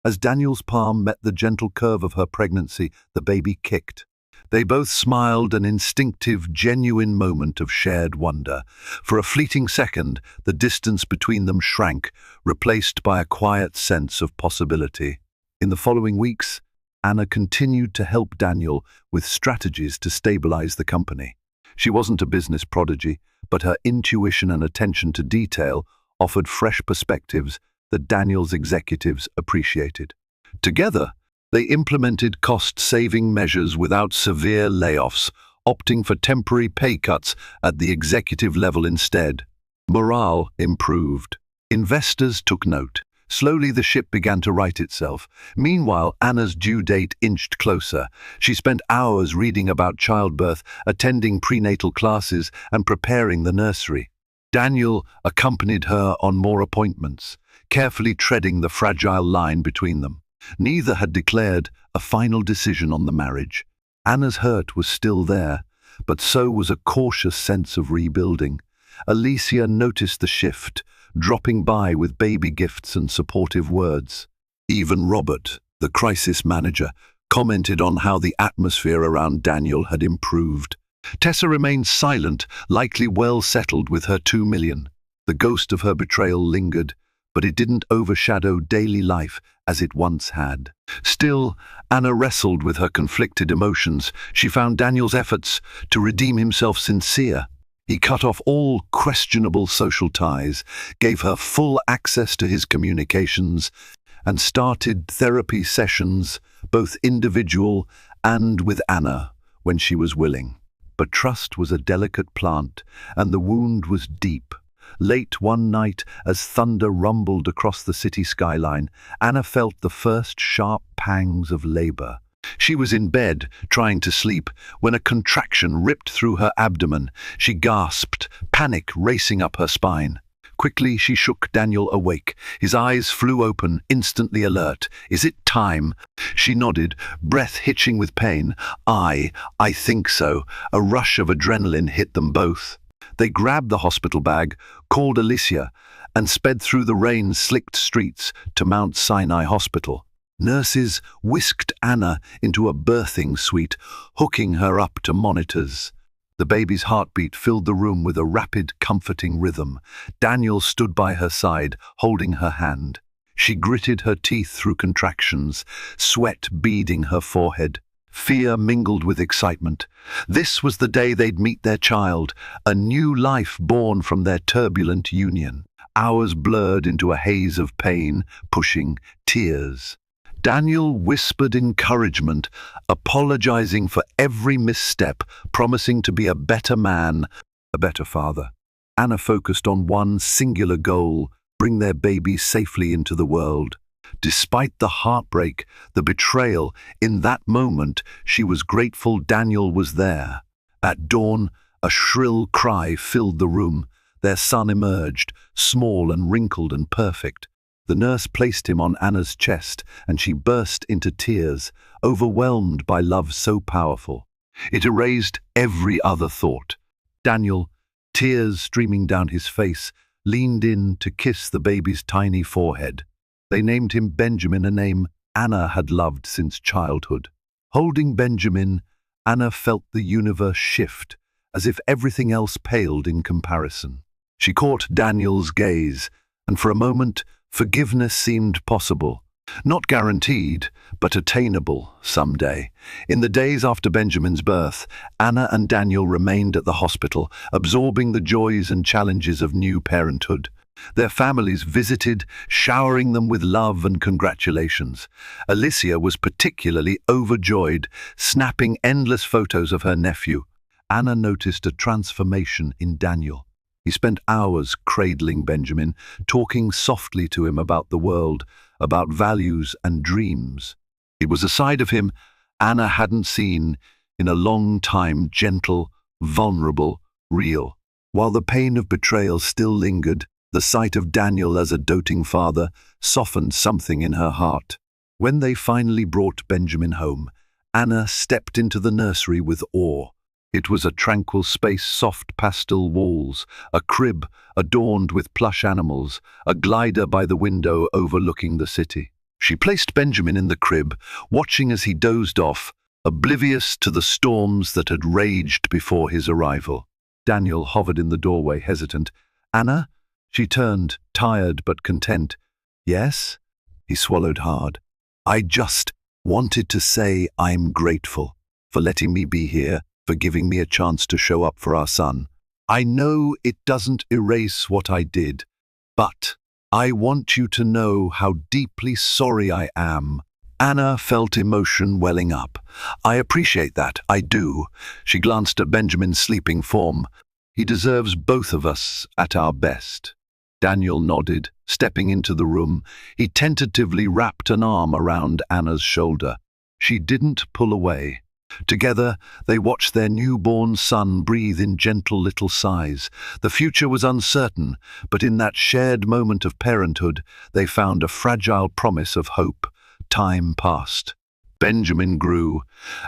As Daniel's palm met the gentle curve of her pregnancy, the baby kicked. They both smiled, an instinctive, genuine moment of shared wonder. For a fleeting second, the distance between them shrank, replaced by a quiet sense of possibility. In the following weeks, Anna continued to help Daniel with strategies to stabilize the company. She wasn't a business prodigy, but her intuition and attention to detail offered fresh perspectives that Daniel's executives appreciated. Together, they implemented cost-saving measures without severe layoffs, opting for temporary pay cuts at the executive level instead. Morale improved. Investors took note. Slowly the ship began to right itself. Meanwhile, Anna's due date inched closer. She spent hours reading about childbirth, attending prenatal classes, and preparing the nursery. Daniel accompanied her on more appointments, carefully treading the fragile line between them. Neither had declared a final decision on the marriage. Anna's hurt was still there, but so was a cautious sense of rebuilding. Alicia noticed the shift, dropping by with baby gifts and supportive words. Even Robert, the crisis manager, commented on how the atmosphere around Daniel had improved. Tessa remained silent, likely well settled with her 2 million. The ghost of her betrayal lingered, but it didn't overshadow daily life as it once had. Still, Anna wrestled with her conflicted emotions. She found Daniel's efforts to redeem himself sincere. He cut off all questionable social ties, gave her full access to his communications, and started therapy sessions, both individual and with Anna, when she was willing. But trust was a delicate plant, and the wound was deep. Late one night, as thunder rumbled across the city skyline, Anna felt the first sharp pangs of labor. She was in bed, trying to sleep, when a contraction ripped through her abdomen. She gasped, panic racing up her spine. Quickly, she shook Daniel awake. His eyes flew open, instantly alert. "Is it time?" She nodded, breath hitching with pain. I think so." A rush of adrenaline hit them both. They grabbed the hospital bag, called Alicia, and sped through the rain-slicked streets to Mount Sinai Hospital. Nurses whisked Anna into a birthing suite, hooking her up to monitors. The baby's heartbeat filled the room with a rapid, comforting rhythm. Daniel stood by her side, holding her hand. She gritted her teeth through contractions, sweat beading her forehead. Fear mingled with excitement. This was the day they'd meet their child, a new life born from their turbulent union. Hours blurred into a haze of pain, pushing, tears. Daniel whispered encouragement, apologizing for every misstep, promising to be a better man, a better father. Anna focused on one singular goal: bring their baby safely into the world. Despite the heartbreak, the betrayal, in that moment, she was grateful Daniel was there. At dawn, a shrill cry filled the room. Their son emerged, small and wrinkled and perfect. The nurse placed him on Anna's chest, and she burst into tears, overwhelmed by love so powerful. It erased every other thought. Daniel, tears streaming down his face, leaned in to kiss the baby's tiny forehead. They named him Benjamin, a name Anna had loved since childhood. Holding Benjamin, Anna felt the universe shift, as if everything else paled in comparison. She caught Daniel's gaze, and for a moment, forgiveness seemed possible. Not guaranteed, but attainable someday. In the days after Benjamin's birth, Anna and Daniel remained at the hospital, absorbing the joys and challenges of new parenthood. Their families visited, showering them with love and congratulations. Alicia was particularly overjoyed, snapping endless photos of her nephew. Anna noticed a transformation in Daniel. He spent hours cradling Benjamin, talking softly to him about the world, about values and dreams. It was a side of him Anna hadn't seen in a long time: gentle, vulnerable, real. While the pain of betrayal still lingered, the sight of Daniel as a doting father softened something in her heart. When they finally brought Benjamin home, Anna stepped into the nursery with awe. It was a tranquil space, soft pastel walls, a crib adorned with plush animals, a glider by the window overlooking the city. She placed Benjamin in the crib, watching as he dozed off, oblivious to the storms that had raged before his arrival. Daniel hovered in the doorway, hesitant. "Anna?" She turned, tired but content. "Yes?" He swallowed hard. "I just wanted to say I'm grateful for letting me be here, for giving me a chance to show up for our son. I know it doesn't erase what I did, but I want you to know how deeply sorry I am." Anna felt emotion welling up. "I appreciate that, I do." She glanced at Benjamin's sleeping form. "He deserves both of us at our best." Daniel nodded, stepping into the room. He tentatively wrapped an arm around Anna's shoulder. She didn't pull away. Together, they watched their newborn son breathe in gentle little sighs. The future was uncertain, but in that shared moment of parenthood, they found a fragile promise of hope. Time passed. Benjamin grew,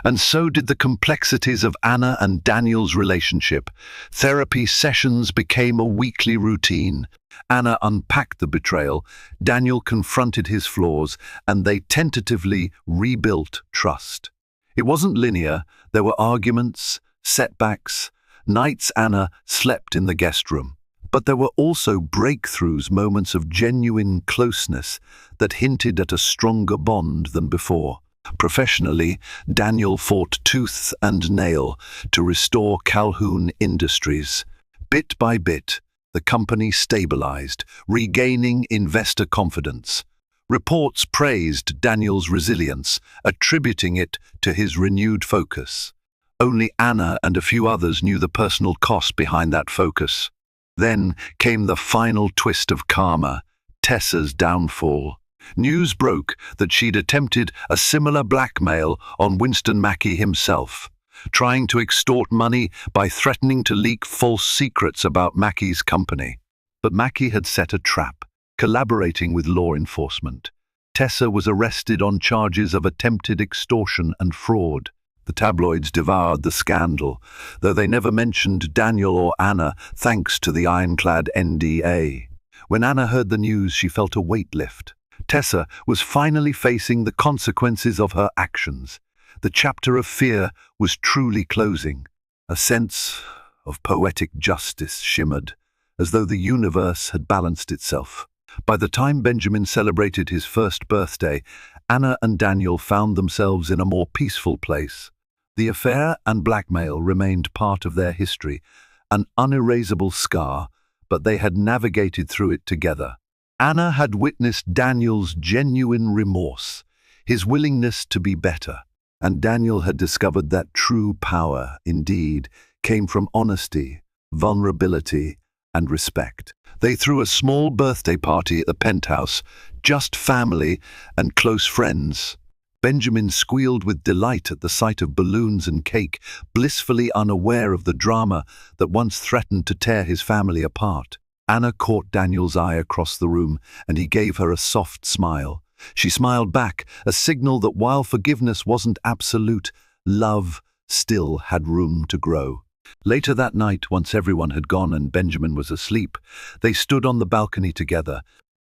and so did the complexities of Anna and Daniel's relationship. Therapy sessions became a weekly routine. Anna unpacked the betrayal, Daniel confronted his flaws, and they tentatively rebuilt trust. It wasn't linear. There were arguments, setbacks, nights Anna slept in the guest room. But there were also breakthroughs, moments of genuine closeness that hinted at a stronger bond than before. Professionally, Daniel fought tooth and nail to restore Calhoun Industries. Bit by bit, the company stabilized, regaining investor confidence. Reports praised Daniel's resilience, attributing it to his renewed focus. Only Anna and a few others knew the personal cost behind that focus. Then came the final twist of karma, Tessa's downfall. News broke that she'd attempted a similar blackmail on Winston Mackey himself, trying to extort money by threatening to leak false secrets about Mackey's company. But Mackey had set a trap, collaborating with law enforcement. Tessa was arrested on charges of attempted extortion and fraud. The tabloids devoured the scandal, though they never mentioned Daniel or Anna thanks to the ironclad NDA. When Anna heard the news, she felt a weight lift. Tessa was finally facing the consequences of her actions. The chapter of fear was truly closing. A sense of poetic justice shimmered, as though the universe had balanced itself. By the time Benjamin celebrated his first birthday, Anna and Daniel found themselves in a more peaceful place. The affair and blackmail remained part of their history, an unerasable scar, but they had navigated through it together. Anna had witnessed Daniel's genuine remorse, his willingness to be better, and Daniel had discovered that true power, indeed, came from honesty, vulnerability, and respect. They threw a small birthday party at the penthouse, just family and close friends. Benjamin squealed with delight at the sight of balloons and cake, blissfully unaware of the drama that once threatened to tear his family apart. Anna caught Daniel's eye across the room, and he gave her a soft smile. She smiled back, a signal that while forgiveness wasn't absolute, love still had room to grow. Later that night, once everyone had gone and Benjamin was asleep, they stood on the balcony together,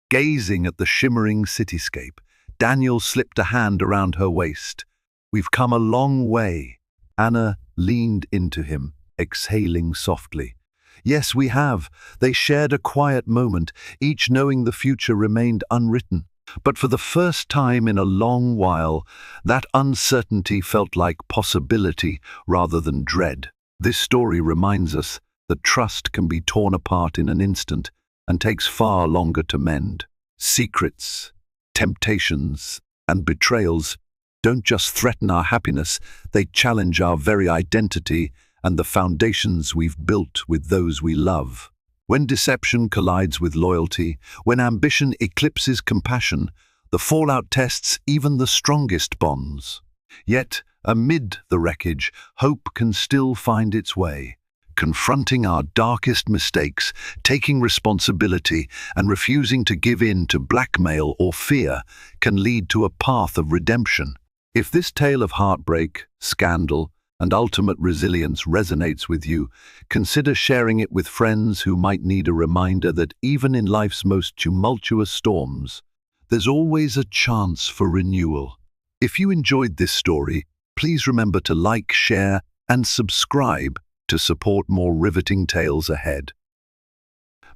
gazing at the shimmering cityscape. Daniel slipped a hand around her waist. "We've come a long way." Anna leaned into him, exhaling softly. "Yes, we have." They shared a quiet moment, each knowing the future remained unwritten. But for the first time in a long while, that uncertainty felt like possibility rather than dread. This story reminds us that trust can be torn apart in an instant and takes far longer to mend. Secrets, temptations, and betrayals don't just threaten our happiness, they challenge our very identity and the foundations we've built with those we love. When deception collides with loyalty, when ambition eclipses compassion, the fallout tests even the strongest bonds. Yet, amid the wreckage, hope can still find its way. Confronting our darkest mistakes, taking responsibility, and refusing to give in to blackmail or fear can lead to a path of redemption. If this tale of heartbreak, scandal, and ultimate resilience resonates with you, consider sharing it with friends who might need a reminder that even in life's most tumultuous storms, there's always a chance for renewal. If you enjoyed this story, please remember to like, share, and subscribe to support more riveting tales ahead.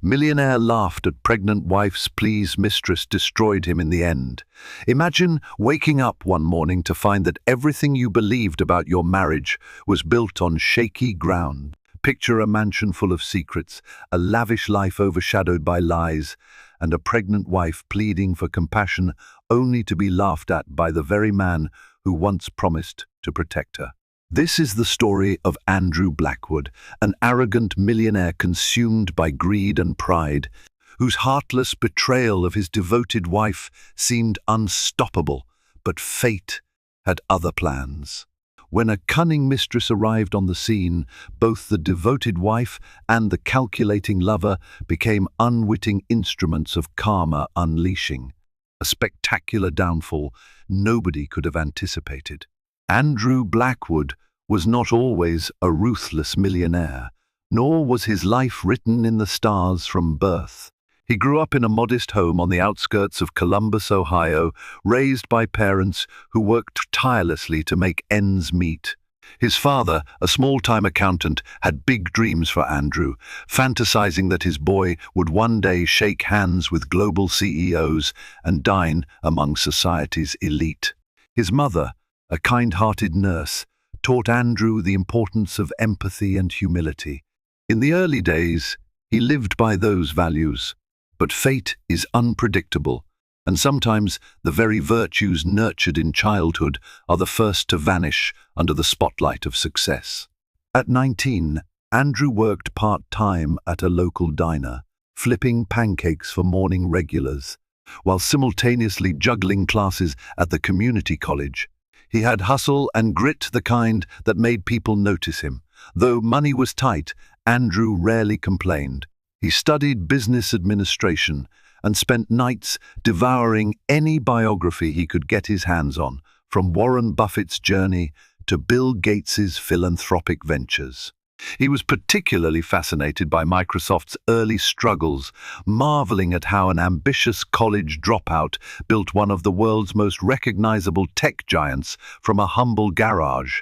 Millionaire laughed at pregnant wife's pleas. Mistress destroyed him in the end. Imagine waking up one morning to find that everything you believed about your marriage was built on shaky ground. Picture a mansion full of secrets, a lavish life overshadowed by lies, and a pregnant wife pleading for compassion only to be laughed at by the very man who once promised to protect her. This is the story of Andrew Blackwood, an arrogant millionaire consumed by greed and pride, whose heartless betrayal of his devoted wife seemed unstoppable, but fate had other plans. When a cunning mistress arrived on the scene, both the devoted wife and the calculating lover became unwitting instruments of karma unleashing, a spectacular downfall nobody could have anticipated. Andrew Blackwood was not always a ruthless millionaire, nor was his life written in the stars from birth. He grew up in a modest home on the outskirts of Columbus, Ohio, raised by parents who worked tirelessly to make ends meet. His father, a small-time accountant, had big dreams for Andrew, fantasizing that his boy would one day shake hands with global CEOs and dine among society's elite. His mother, a kind-hearted nurse, taught Andrew the importance of empathy and humility. In the early days, he lived by those values. But fate is unpredictable, and sometimes the very virtues nurtured in childhood are the first to vanish under the spotlight of success. At 19, Andrew worked part-time at a local diner, flipping pancakes for morning regulars, while simultaneously juggling classes at the community college. He had hustle and grit, the kind that made people notice him. Though money was tight, Andrew rarely complained. He studied business administration and spent nights devouring any biography he could get his hands on, from Warren Buffett's journey to Bill Gates's philanthropic ventures. He was particularly fascinated by Microsoft's early struggles, marveling at how an ambitious college dropout built one of the world's most recognizable tech giants from a humble garage.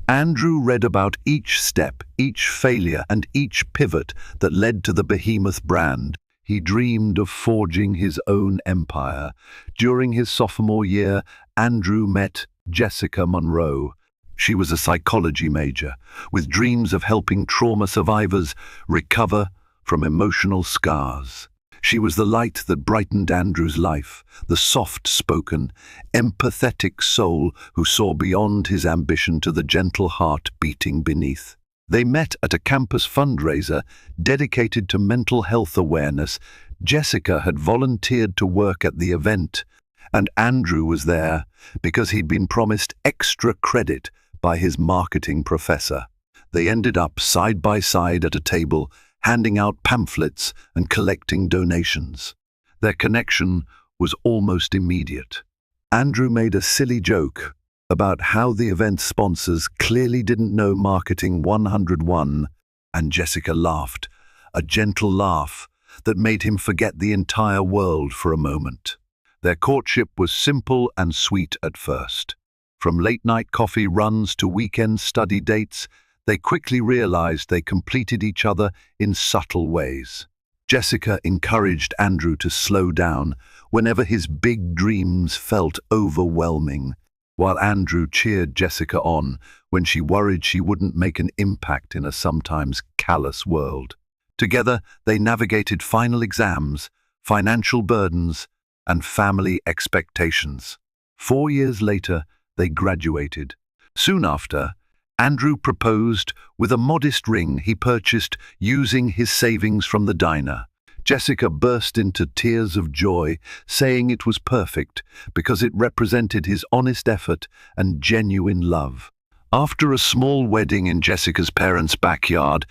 Andrew read about each step, each failure, and each pivot that led to the behemoth brand. He dreamed of forging his own empire. During his sophomore year, Andrew met Jessica Monroe. She was a psychology major, with dreams of helping trauma survivors recover from emotional scars. She was the light that brightened Andrew's life, the soft-spoken, empathetic soul who saw beyond his ambition to the gentle heart beating beneath. They met at a campus fundraiser dedicated to mental health awareness. Jessica had volunteered to work at the event, and Andrew was there because he'd been promised extra credit by his marketing professor. They ended up side by side at a table, handing out pamphlets and collecting donations. Their connection was almost immediate. Andrew made a silly joke about how the event sponsors clearly didn't know Marketing 101, and Jessica laughed, a gentle laugh that made him forget the entire world for a moment. Their courtship was simple and sweet at first. From late-night coffee runs to weekend study dates, they quickly realized they completed each other in subtle ways. Jessica encouraged Andrew to slow down whenever his big dreams felt overwhelming, while Andrew cheered Jessica on when she worried she wouldn't make an impact in a sometimes callous world. Together, they navigated final exams, financial burdens, and family expectations. 4 years later, they graduated. Soon after, Andrew proposed with a modest ring he purchased using his savings from the diner. Jessica burst into tears of joy, saying it was perfect because it represented his honest effort and genuine love. After a small wedding in Jessica's parents' backyard,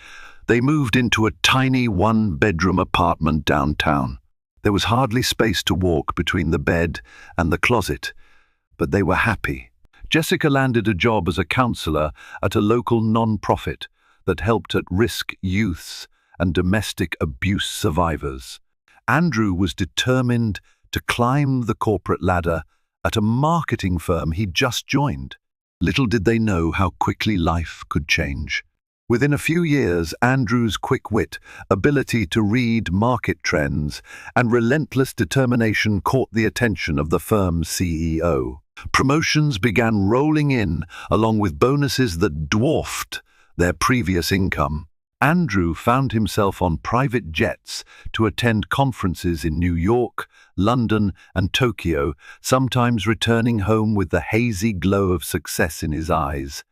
they moved into a tiny one-bedroom apartment downtown. There was hardly space to walk between the bed and the closet, but they were happy. Jessica landed a job as a counselor at a local non-profit that helped at-risk youths and domestic abuse survivors. Andrew was determined to climb the corporate ladder at a marketing firm he'd just joined. Little did they know how quickly life could change. Within a few years, Andrew's quick wit, ability to read market trends, and relentless determination caught the attention of the firm's CEO. Promotions began rolling in, along with bonuses that dwarfed their previous income. Andrew found himself on private jets to attend conferences in New York, London, and Tokyo, sometimes returning home with the hazy glow of success in his eyes,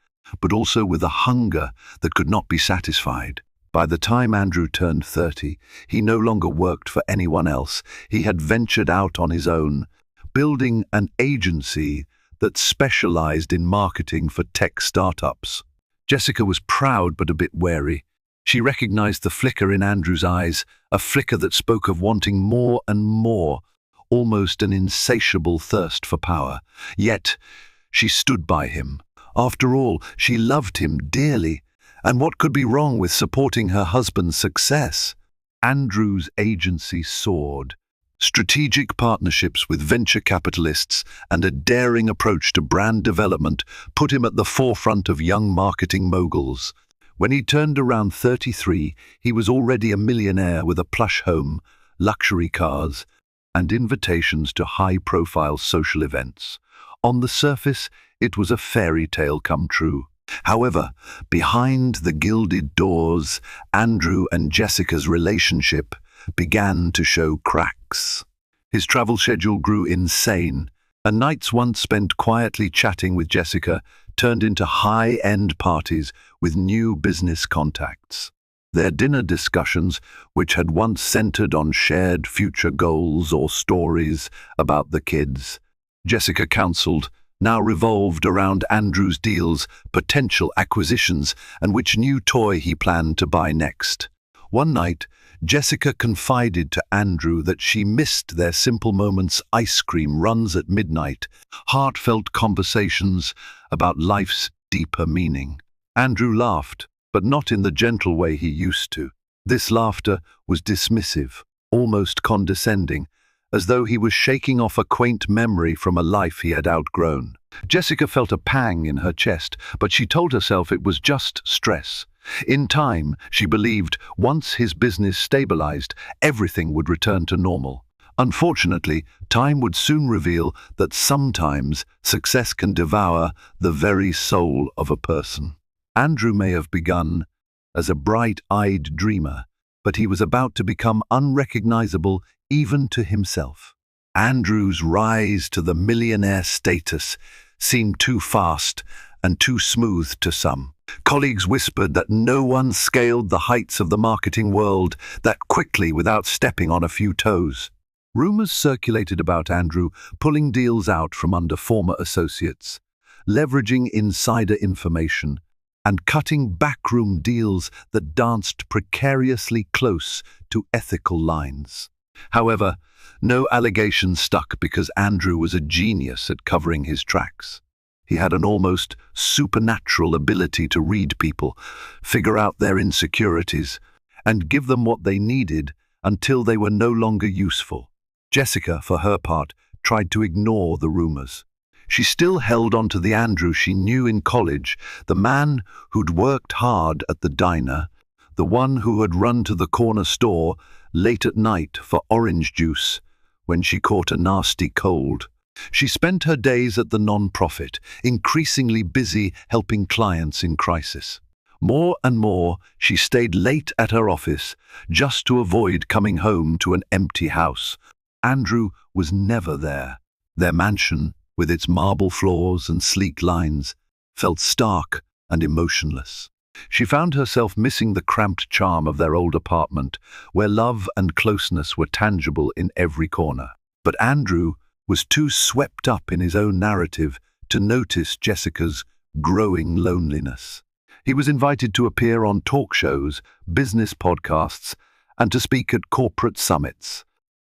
but also with a hunger that could not be satisfied. By the time Andrew turned 30, he no longer worked for anyone else. He had ventured out on his own, building an agency that specialized in marketing for tech startups. Jessica was proud but a bit wary. She recognized the flicker in Andrew's eyes, a flicker that spoke of wanting more and more, almost an insatiable thirst for power. Yet, she stood by him. After all, she loved him dearly, and what could be wrong with supporting her husband's success? Andrew's agency soared. Strategic partnerships with venture capitalists and a daring approach to brand development put him at the forefront of young marketing moguls. When he turned around 33, he was already a millionaire with a plush home, luxury cars, and invitations to high-profile social events. On the surface, it was a fairy tale come true. However, behind the gilded doors, Andrew and Jessica's relationship began to show cracks. His travel schedule grew insane, and nights once spent quietly chatting with Jessica turned into high-end parties with new business contacts. Their dinner discussions, which had once centered on shared future goals or stories about the kids Jessica counseled, now revolved around Andrew's deals, potential acquisitions, and which new toy he planned to buy next. One night, Jessica confided to Andrew that she missed their Simple Moments ice cream runs at midnight, heartfelt conversations about life's deeper meaning. Andrew laughed, but not in the gentle way he used to. This laughter was dismissive, almost condescending, as though he was shaking off a quaint memory from a life he had outgrown. Jessica felt a pang in her chest, but she told herself it was just stress. In time, she believed, once his business stabilized, everything would return to normal. Unfortunately, time would soon reveal that sometimes success can devour the very soul of a person. Andrew may have begun as a bright-eyed dreamer, but he was about to become unrecognizable even to himself. Andrew's rise to the millionaire status seemed too fast and too smooth to some. Colleagues whispered that no one scaled the heights of the marketing world that quickly without stepping on a few toes. Rumors circulated about Andrew pulling deals out from under former associates, leveraging insider information, and cutting backroom deals that danced precariously close to ethical lines. However, no allegations stuck because Andrew was a genius at covering his tracks. He had an almost supernatural ability to read people, figure out their insecurities, and give them what they needed until they were no longer useful. Jessica, for her part, tried to ignore the rumors. She still held on to the Andrew she knew in college, the man who'd worked hard at the diner, the one who had run to the corner store late at night for orange juice when she caught a nasty cold. She spent her days at the non-profit, increasingly busy helping clients in crisis. More and more, she stayed late at her office just to avoid coming home to an empty house. Andrew was never there. Their mansion, with its marble floors and sleek lines, felt stark and emotionless. She found herself missing the cramped charm of their old apartment, where love and closeness were tangible in every corner. But Andrew was too swept up in his own narrative to notice Jessica's growing loneliness. He was invited to appear on talk shows, business podcasts, and to speak at corporate summits.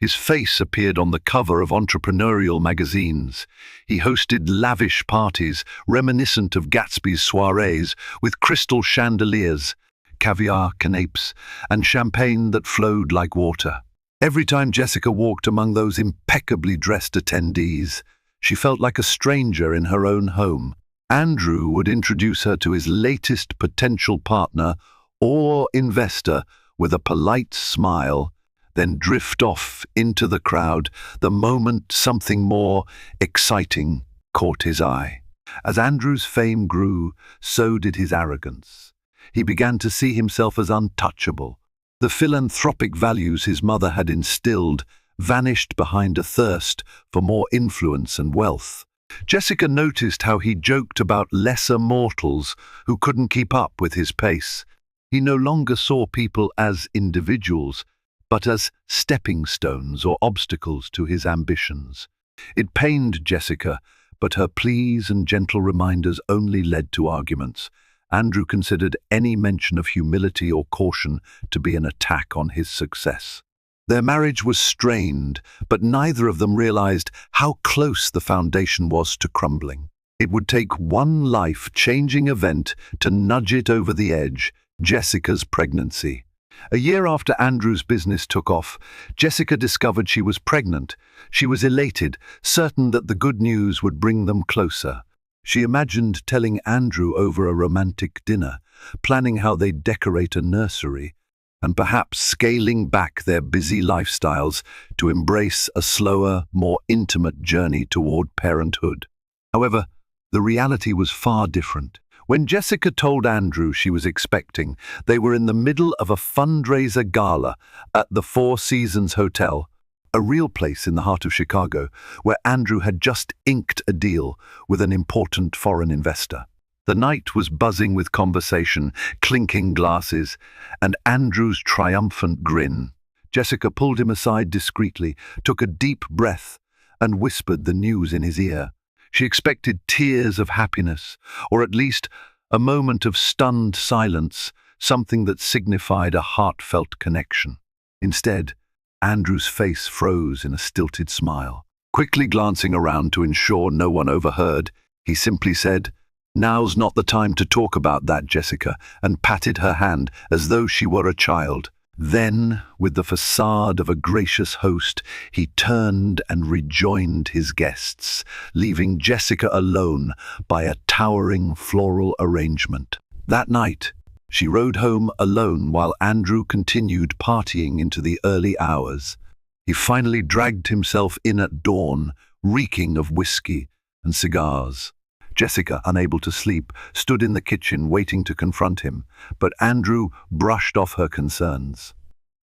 His face appeared on the cover of entrepreneurial magazines. He hosted lavish parties reminiscent of Gatsby's soirees with crystal chandeliers, caviar canapes, and champagne that flowed like water. Every time Jessica walked among those impeccably dressed attendees, she felt like a stranger in her own home. Andrew would introduce her to his latest potential partner or investor with a polite smile, then drift off into the crowd the moment something more exciting caught his eye. As Andrew's fame grew, so did his arrogance. He began to see himself as untouchable. The philanthropic values his mother had instilled vanished behind a thirst for more influence and wealth. Jessica noticed how he joked about lesser mortals who couldn't keep up with his pace. He no longer saw people as individuals, but as stepping stones or obstacles to his ambitions. It pained Jessica, but her pleas and gentle reminders only led to arguments. Andrew considered any mention of humility or caution to be an attack on his success. Their marriage was strained, but neither of them realized how close the foundation was to crumbling. It would take one life-changing event to nudge it over the edge: Jessica's pregnancy. A year after Andrew's business took off, Jessica discovered she was pregnant. She was elated, certain that the good news would bring them closer. She imagined telling Andrew over a romantic dinner, planning how they'd decorate a nursery, and perhaps scaling back their busy lifestyles to embrace a slower, more intimate journey toward parenthood. However, the reality was far different. When Jessica told Andrew she was expecting, they were in the middle of a fundraiser gala at the Four Seasons Hotel, a real place in the heart of Chicago, where Andrew had just inked a deal with an important foreign investor. The night was buzzing with conversation, clinking glasses, and Andrew's triumphant grin. Jessica pulled him aside discreetly, took a deep breath, and whispered the news in his ear. She expected tears of happiness, or at least a moment of stunned silence, something that signified a heartfelt connection. Instead, Andrew's face froze in a stilted smile. Quickly glancing around to ensure no one overheard, he simply said, "Now's not the time to talk about that, Jessica," and patted her hand as though she were a child. Then, with the facade of a gracious host, he turned and rejoined his guests, leaving Jessica alone by a towering floral arrangement. That night, she rode home alone while Andrew continued partying into the early hours. He finally dragged himself in at dawn, reeking of whiskey and cigars. Jessica, unable to sleep, stood in the kitchen waiting to confront him, but Andrew brushed off her concerns.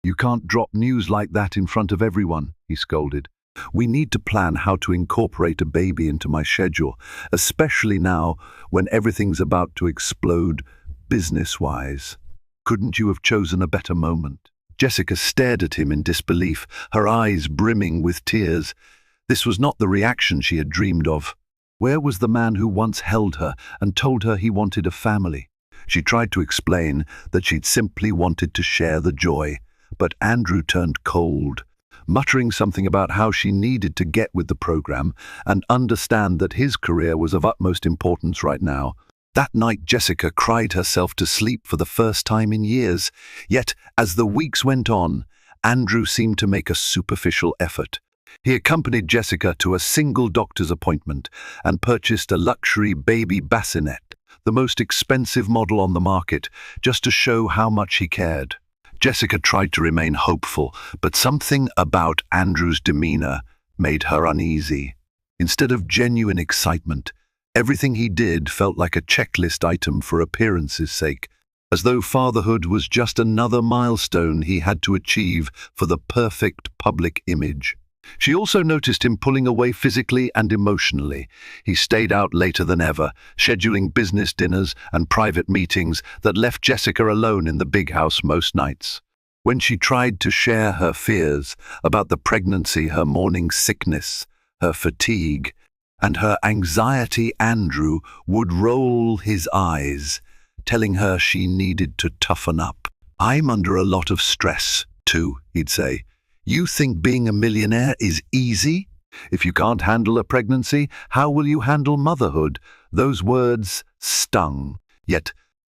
"You can't drop news like that in front of everyone," he scolded. "We need to plan how to incorporate a baby into my schedule, especially now when everything's about to explode business-wise. Couldn't you have chosen a better moment?" Jessica stared at him in disbelief, her eyes brimming with tears. This was not the reaction she had dreamed of. Where was the man who once held her and told her he wanted a family? She tried to explain that she'd simply wanted to share the joy, but Andrew turned cold, muttering something about how she needed to get with the program and understand that his career was of utmost importance right now. That night, Jessica cried herself to sleep for the first time in years. Yet, as the weeks went on, Andrew seemed to make a superficial effort. He accompanied Jessica to a single doctor's appointment and purchased a luxury baby bassinet, the most expensive model on the market, just to show how much he cared. Jessica tried to remain hopeful, but something about Andrew's demeanor made her uneasy. Instead of genuine excitement, everything he did felt like a checklist item for appearance's sake, as though fatherhood was just another milestone he had to achieve for the perfect public image. She also noticed him pulling away physically and emotionally. He stayed out later than ever, scheduling business dinners and private meetings that left Jessica alone in the big house most nights. When she tried to share her fears about the pregnancy, her morning sickness, her fatigue, and her anxiety, Andrew would roll his eyes, telling her she needed to toughen up. "I'm under a lot of stress, too," he'd say. You think being a millionaire is easy? If you can't handle a pregnancy, how will you handle motherhood? Those words stung. Yet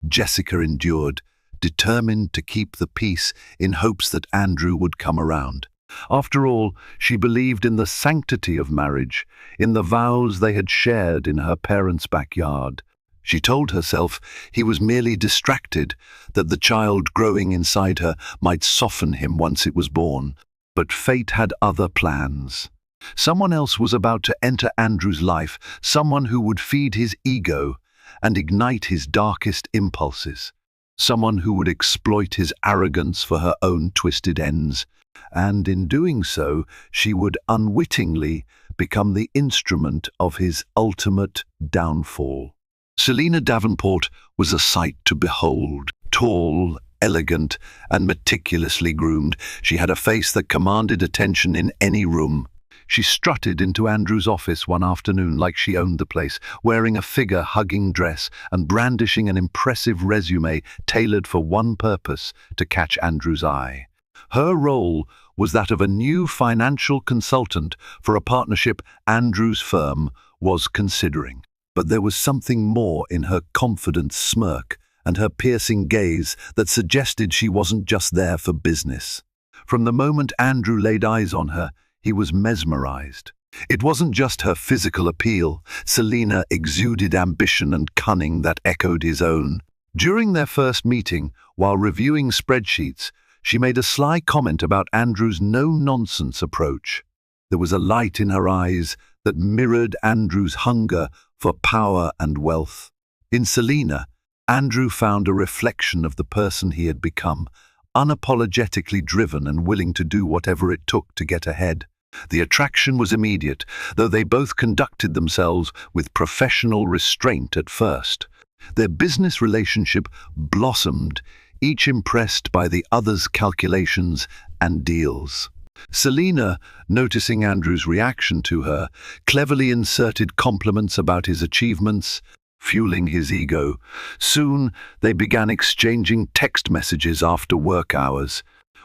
Jessica endured, determined to keep the peace in hopes that Andrew would come around. After all, she believed in the sanctity of marriage, in the vows they had shared in her parents' backyard. She told herself he was merely distracted, that the child growing inside her might soften him once it was born. But fate had other plans. Someone else was about to enter Andrew's life, someone who would feed his ego and ignite his darkest impulses, someone who would exploit his arrogance for her own twisted ends. And in doing so, she would unwittingly become the instrument of his ultimate downfall. Selina Davenport was a sight to behold. Tall, elegant, and meticulously groomed, she had a face that commanded attention in any room. She strutted into Andrew's office one afternoon like she owned the place, wearing a figure-hugging dress and brandishing an impressive resume tailored for one purpose: to catch Andrew's eye. Her role was that of a new financial consultant for a partnership Andrew's firm was considering. But there was something more in her confident smirk and her piercing gaze that suggested she wasn't just there for business. From the moment Andrew laid eyes on her, he was mesmerized. It wasn't just her physical appeal. Selina exuded ambition and cunning that echoed his own. During their first meeting, while reviewing spreadsheets, she made a sly comment about Andrew's no-nonsense approach. There was a light in her eyes that mirrored Andrew's hunger for power and wealth. In Selina, Andrew found a reflection of the person he had become, unapologetically driven and willing to do whatever it took to get ahead. The attraction was immediate, though they both conducted themselves with professional restraint at first. Their business relationship blossomed, each impressed by the other's calculations and deals. Selina, noticing Andrew's reaction to her, cleverly inserted compliments about his achievements, fueling his ego. Soon, they began exchanging text messages after work hours.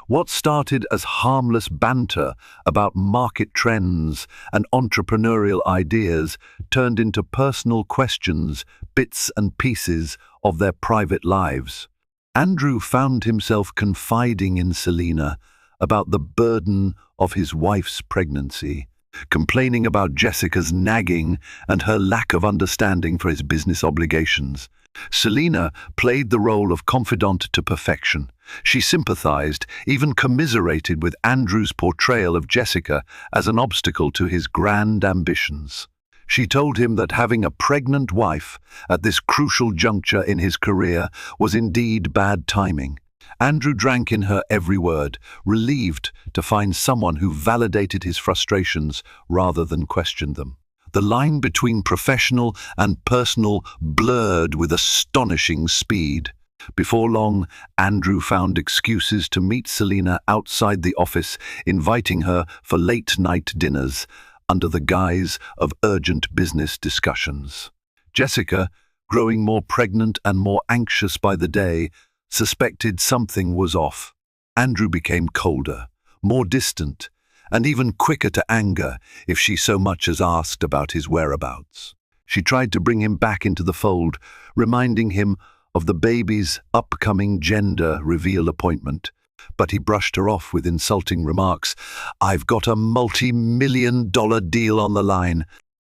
What started as harmless banter about market trends and entrepreneurial ideas turned into personal questions, bits and pieces of their private lives. Andrew found himself confiding in Selina about the burden of his wife's pregnancy, complaining about Jessica's nagging and her lack of understanding for his business obligations. Selina played the role of confidant to perfection. She sympathized, even commiserated with Andrew's portrayal of Jessica as an obstacle to his grand ambitions. She told him that having a pregnant wife at this crucial juncture in his career was indeed bad timing. Andrew drank in her every word, relieved to find someone who validated his frustrations rather than questioned them. The line between professional and personal blurred with astonishing speed. Before long, Andrew found excuses to meet Selina outside the office, inviting her for late-night dinners under the guise of urgent business discussions. Jessica, growing more pregnant and more anxious by the day, suspected something was off. Andrew became colder, more distant, and even quicker to anger if she so much as asked about his whereabouts. She tried to bring him back into the fold, reminding him of the baby's upcoming gender reveal appointment, but he brushed her off with insulting remarks. "I've got a multi-million-dollar deal on the line.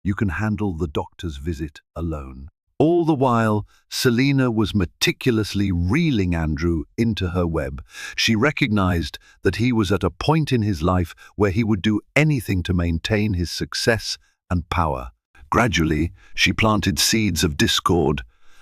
You can handle the doctor's visit alone." All the while, Selina was meticulously reeling Andrew into her web. She recognized that he was at a point in his life where he would do anything to maintain his success and power. Gradually, she planted seeds of discord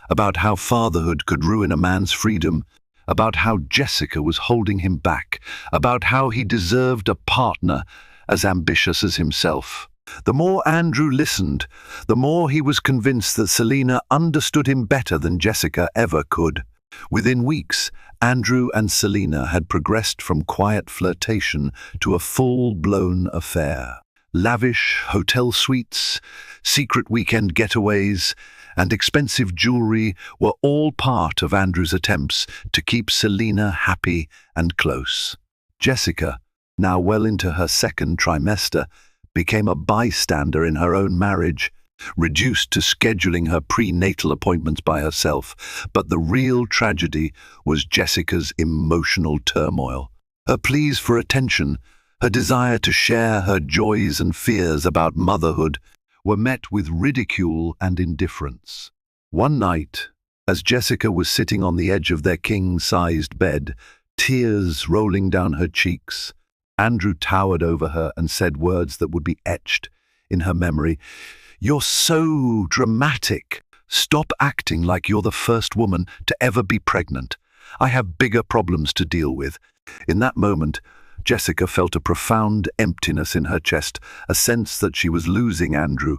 about how fatherhood could ruin a man's freedom, about how Jessica was holding him back, about how he deserved a partner as ambitious as himself. The more Andrew listened, the more he was convinced that Selina understood him better than Jessica ever could. Within weeks, Andrew and Selina had progressed from quiet flirtation to a full-blown affair. Lavish hotel suites, secret weekend getaways, and expensive jewelry were all part of Andrew's attempts to keep Selina happy and close. Jessica, now well into her second trimester, became a bystander in her own marriage, reduced to scheduling her prenatal appointments by herself. But the real tragedy was Jessica's emotional turmoil. Her pleas for attention, her desire to share her joys and fears about motherhood, were met with ridicule and indifference. One night, as Jessica was sitting on the edge of their king-sized bed, tears rolling down her cheeks, Andrew towered over her and said words that would be etched in her memory. "You're so dramatic. Stop acting like you're the first woman to ever be pregnant. I have bigger problems to deal with." In that moment, Jessica felt a profound emptiness in her chest, a sense that she was losing Andrew,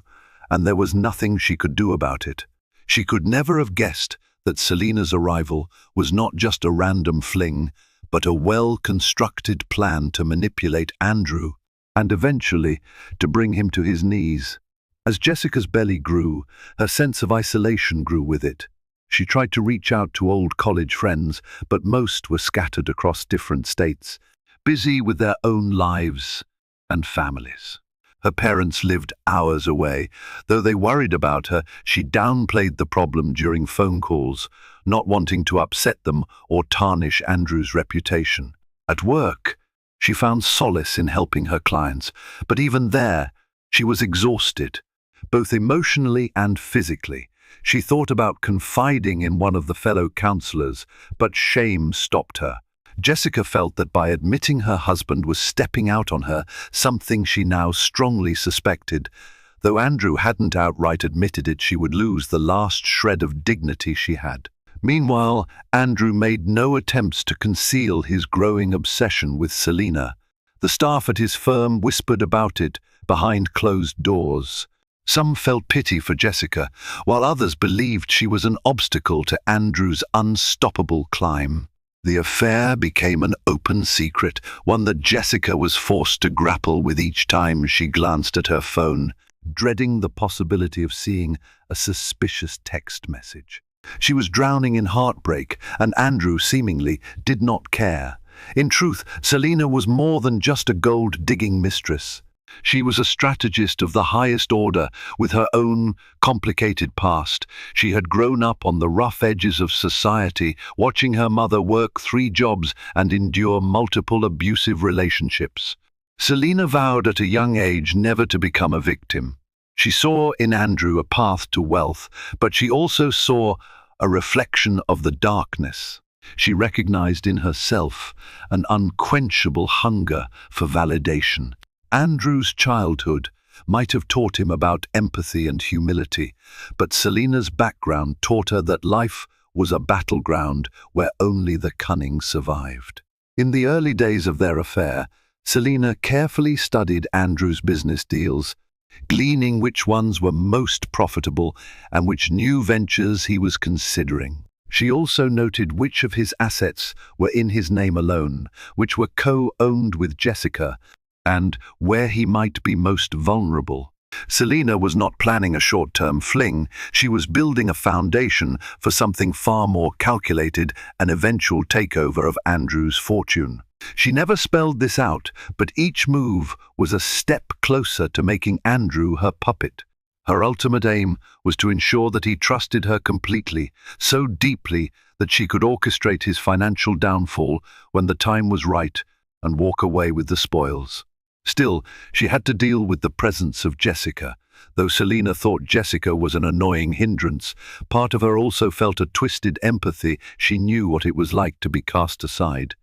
and there was nothing she could do about it. She could never have guessed that Selina's arrival was not just a random fling, but a well-constructed plan to manipulate Andrew, and eventually to bring him to his knees. As Jessica's belly grew, her sense of isolation grew with it. She tried to reach out to old college friends, but most were scattered across different states, busy with their own lives and families. Her parents lived hours away. Though they worried about her, she downplayed the problem during phone calls, not wanting to upset them or tarnish Andrew's reputation. At work, she found solace in helping her clients, but even there, she was exhausted, both emotionally and physically. She thought about confiding in one of the fellow counselors, but shame stopped her. Jessica felt that by admitting her husband was stepping out on her, something she now strongly suspected. Though Andrew hadn't outright admitted it, she would lose the last shred of dignity she had. Meanwhile, Andrew made no attempts to conceal his growing obsession with Selina. The staff at his firm whispered about it behind closed doors. Some felt pity for Jessica, while others believed she was an obstacle to Andrew's unstoppable climb. The affair became an open secret, one that Jessica was forced to grapple with each time she glanced at her phone, dreading the possibility of seeing a suspicious text message. She was drowning in heartbreak, and Andrew seemingly did not care. In truth, Selina was more than just a gold-digging mistress. She was a strategist of the highest order, with her own complicated past. She had grown up on the rough edges of society, watching her mother work 3 jobs and endure multiple abusive relationships. Selina vowed at a young age never to become a victim. She saw in Andrew a path to wealth, but she also saw a reflection of the darkness. She recognized in herself an unquenchable hunger for validation. Andrew's childhood might have taught him about empathy and humility, but Selina's background taught her that life was a battleground where only the cunning survived. In the early days of their affair, Selina carefully studied Andrew's business deals, gleaning which ones were most profitable and which new ventures he was considering. She also noted which of his assets were in his name alone, which were co-owned with Jessica, and where he might be most vulnerable. Selina was not planning a short-term fling. She was building a foundation for something far more calculated, an eventual takeover of Andrew's fortune. She never spelled this out, but each move was a step closer to making Andrew her puppet. Her ultimate aim was to ensure that he trusted her completely, so deeply that she could orchestrate his financial downfall when the time was right and walk away with the spoils. Still, she had to deal with the presence of Jessica. Though Selina thought Jessica was an annoying hindrance, part of her also felt a twisted empathy. She knew what it was like to be cast aside.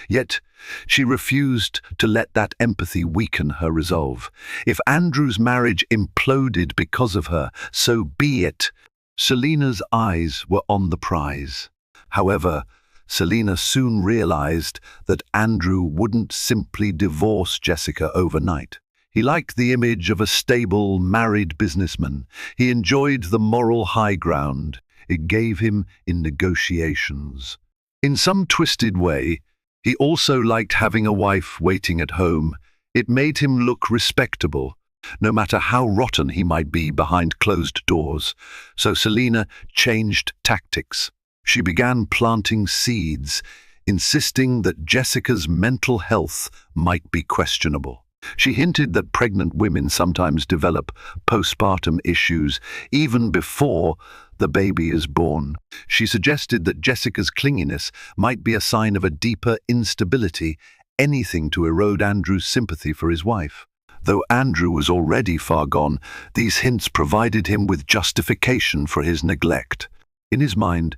Yet, she refused to let that empathy weaken her resolve. If Andrew's marriage imploded because of her, so be it. Selina's eyes were on the prize. However, Selina soon realized that Andrew wouldn't simply divorce Jessica overnight. He liked the image of a stable, married businessman. He enjoyed the moral high ground it gave him in negotiations. In some twisted way, he also liked having a wife waiting at home. It made him look respectable, no matter how rotten he might be behind closed doors. So Selina changed tactics. She began planting seeds, insisting that Jessica's mental health might be questionable. She hinted that pregnant women sometimes develop postpartum issues even before the baby is born. She suggested that Jessica's clinginess might be a sign of a deeper instability, anything to erode Andrew's sympathy for his wife. Though Andrew was already far gone, these hints provided him with justification for his neglect. In his mind,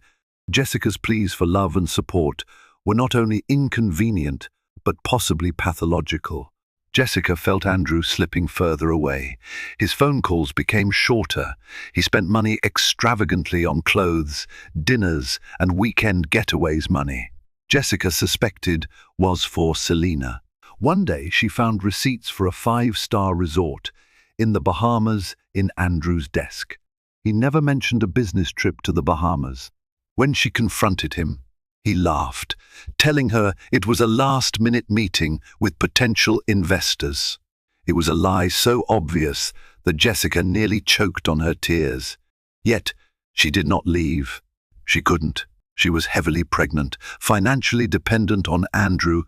Jessica's pleas for love and support were not only inconvenient, but possibly pathological. Jessica felt Andrew slipping further away. His phone calls became shorter. He spent money extravagantly on clothes, dinners, and weekend getaways money. Jessica suspected was for Selena. One day she found receipts for a 5-star resort in the Bahamas in Andrew's desk. He never mentioned a business trip to the Bahamas. When she confronted him, he laughed, telling her it was a last-minute meeting with potential investors. It was a lie so obvious that Jessica nearly choked on her tears. Yet, she did not leave. She couldn't. She was heavily pregnant, financially dependent on Andrew,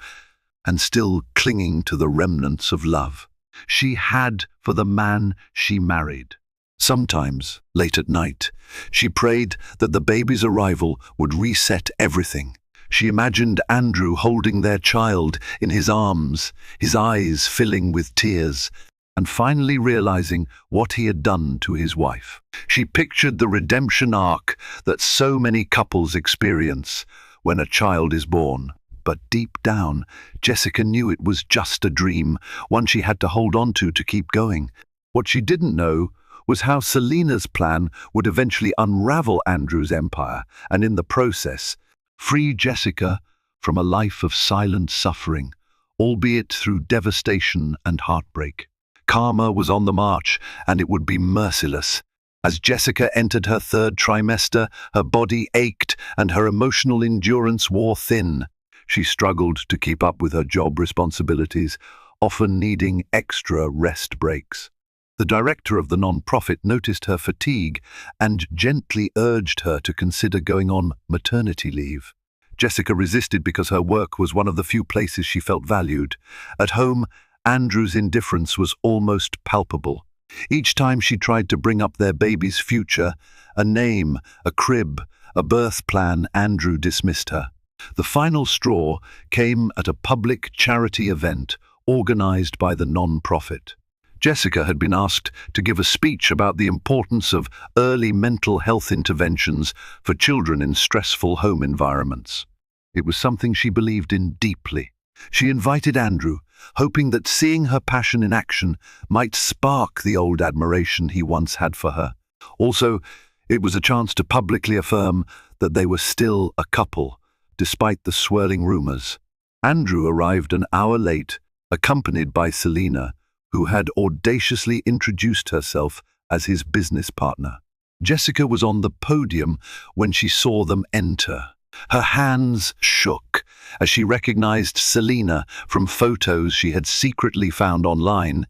and still clinging to the remnants of love she had for the man she married. Sometimes, late at night, she prayed that the baby's arrival would reset everything. She imagined Andrew holding their child in his arms, his eyes filling with tears, and finally realizing what he had done to his wife. She pictured the redemption arc that so many couples experience when a child is born. But deep down, Jessica knew it was just a dream, one she had to hold on to keep going. What she didn't know was how Selena's plan would eventually unravel Andrew's empire and, in the process, free Jessica from a life of silent suffering, albeit through devastation and heartbreak. Karma was on the march, and it would be merciless. As Jessica entered her 3rd trimester, her body ached and her emotional endurance wore thin. She struggled to keep up with her job responsibilities, often needing extra rest breaks. The director of the non-profit noticed her fatigue and gently urged her to consider going on maternity leave. Jessica resisted because her work was one of the few places she felt valued. At home, Andrew's indifference was almost palpable. Each time she tried to bring up their baby's future, a name, a crib, a birth plan, Andrew dismissed her. The final straw came at a public charity event organized by the non-profit. Jessica had been asked to give a speech about the importance of early mental health interventions for children in stressful home environments. It was something she believed in deeply. She invited Andrew, hoping that seeing her passion in action might spark the old admiration he once had for her. Also, it was a chance to publicly affirm that they were still a couple, despite the swirling rumors. Andrew arrived an hour late, accompanied by Selena, who had audaciously introduced herself as his business partner. Jessica was on the podium when she saw them enter. Her hands shook as she recognized Selena from photos she had secretly found online,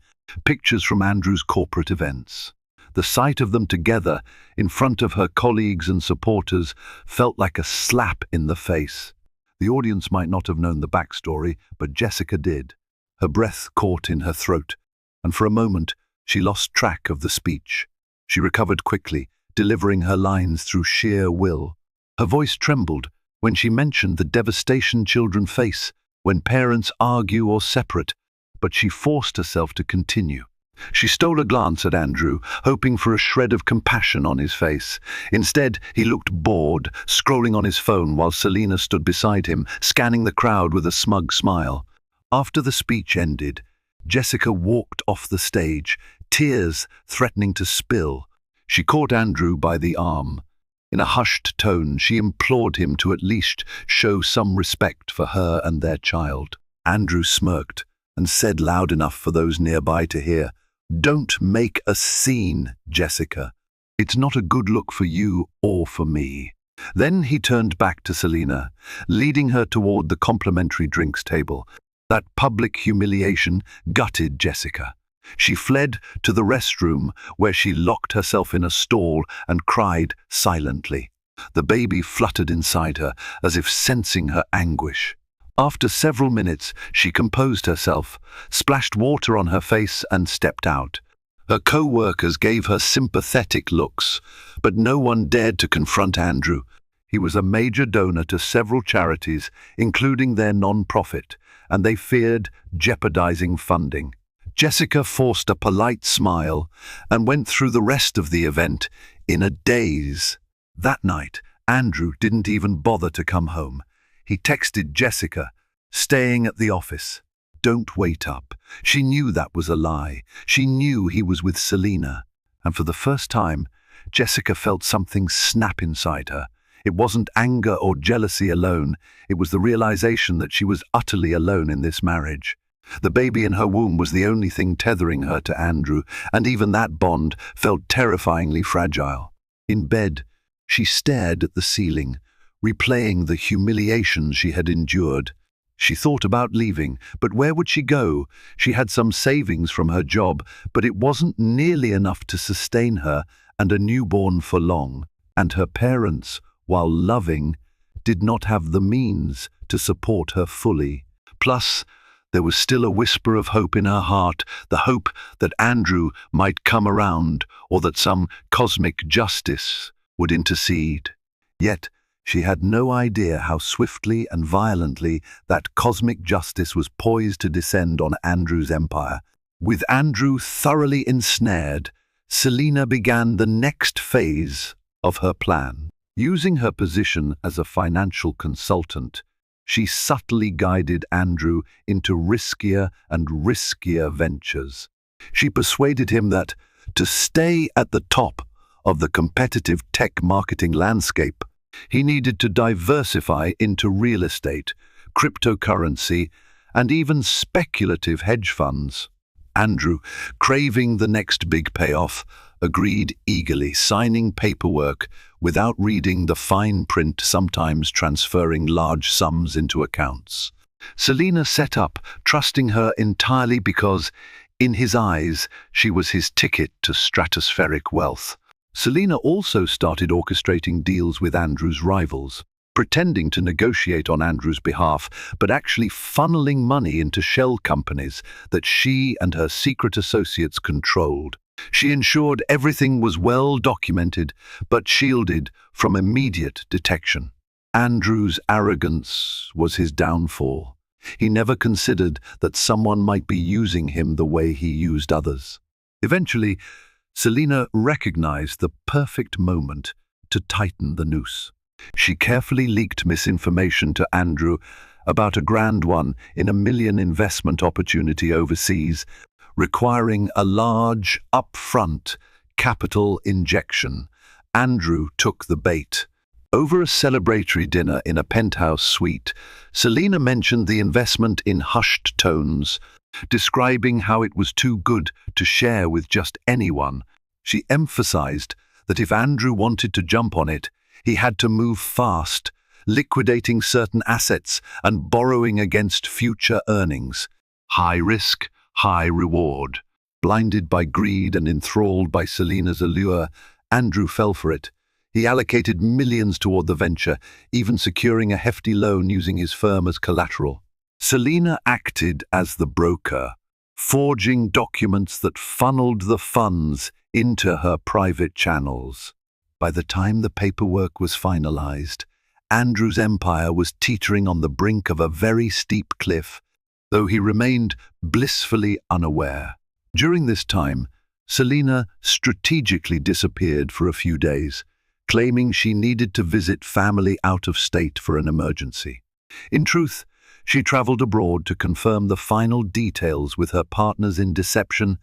pictures from Andrew's corporate events. The sight of them together in front of her colleagues and supporters felt like a slap in the face. The audience might not have known the backstory, but Jessica did. Her breath caught in her throat, and for a moment she lost track of the speech. She recovered quickly, delivering her lines through sheer will. Her voice trembled when she mentioned the devastation children face when parents argue or separate, but she forced herself to continue. She stole a glance at Andrew, hoping for a shred of compassion on his face. Instead, he looked bored, scrolling on his phone while Selena stood beside him, scanning the crowd with a smug smile. After the speech ended, Jessica walked off the stage, tears threatening to spill. She caught Andrew by the arm. In a hushed tone, she implored him to at least show some respect for her and their child. Andrew smirked and said loud enough for those nearby to hear, "Don't make a scene, Jessica. It's not a good look for you or for me." Then he turned back to Selena, leading her toward the complimentary drinks table. That public humiliation gutted Jessica. She fled to the restroom, where she locked herself in a stall and cried silently. The baby fluttered inside her, as if sensing her anguish. After several minutes, she composed herself, splashed water on her face, and stepped out. Her co-workers gave her sympathetic looks, but no one dared to confront Andrew. He was a major donor to several charities, including their non-profit, and they feared jeopardizing funding. Jessica forced a polite smile and went through the rest of the event in a daze. That night, Andrew didn't even bother to come home. He texted Jessica, staying at the office. Don't wait up. She knew that was a lie. She knew he was with Selena. And for the first time, Jessica felt something snap inside her. It wasn't anger or jealousy alone. It was the realization that she was utterly alone in this marriage. The baby in her womb was the only thing tethering her to Andrew, and even that bond felt terrifyingly fragile. In bed, she stared at the ceiling, replaying the humiliations she had endured. She thought about leaving, but where would she go? She had some savings from her job, but it wasn't nearly enough to sustain her and a newborn for long. And her parents, while loving, did not have the means to support her fully. Plus, there was still a whisper of hope in her heart, the hope that Andrew might come around or that some cosmic justice would intercede. Yet, she had no idea how swiftly and violently that cosmic justice was poised to descend on Andrew's empire. With Andrew thoroughly ensnared, Selena began the next phase of her plan. Using her position as a financial consultant, she subtly guided Andrew into riskier and riskier ventures. She persuaded him that, to stay at the top of the competitive tech marketing landscape, he needed to diversify into real estate, cryptocurrency, and even speculative hedge funds. Andrew, craving the next big payoff, agreed eagerly, signing paperwork without reading the fine print, sometimes transferring large sums into accounts. Selena set up, trusting her entirely because, in his eyes, she was his ticket to stratospheric wealth. Selena also started orchestrating deals with Andrew's rivals, pretending to negotiate on Andrew's behalf, but actually funneling money into shell companies that she and her secret associates controlled. She ensured everything was well documented, but shielded from immediate detection. Andrew's arrogance was his downfall. He never considered that someone might be using him the way he used others. Eventually, Selena recognized the perfect moment to tighten the noose. She carefully leaked misinformation to Andrew about a grand one in $1 million investment opportunity overseas, requiring a large, upfront capital injection. Andrew took the bait. Over a celebratory dinner in a penthouse suite, Selena mentioned the investment in hushed tones, describing how it was too good to share with just anyone. She emphasized that if Andrew wanted to jump on it, he had to move fast, liquidating certain assets and borrowing against future earnings. High risk, high reward. Blinded by greed and enthralled by Selena's allure, Andrew fell for it. He allocated millions toward the venture, even securing a hefty loan using his firm as collateral. Selena acted as the broker, forging documents that funneled the funds into her private channels. By the time the paperwork was finalized, Andrew's empire was teetering on the brink of a very steep cliff, though he remained blissfully unaware. During this time, Selena strategically disappeared for a few days, claiming she needed to visit family out of state for an emergency. In truth, she traveled abroad to confirm the final details with her partners in deception,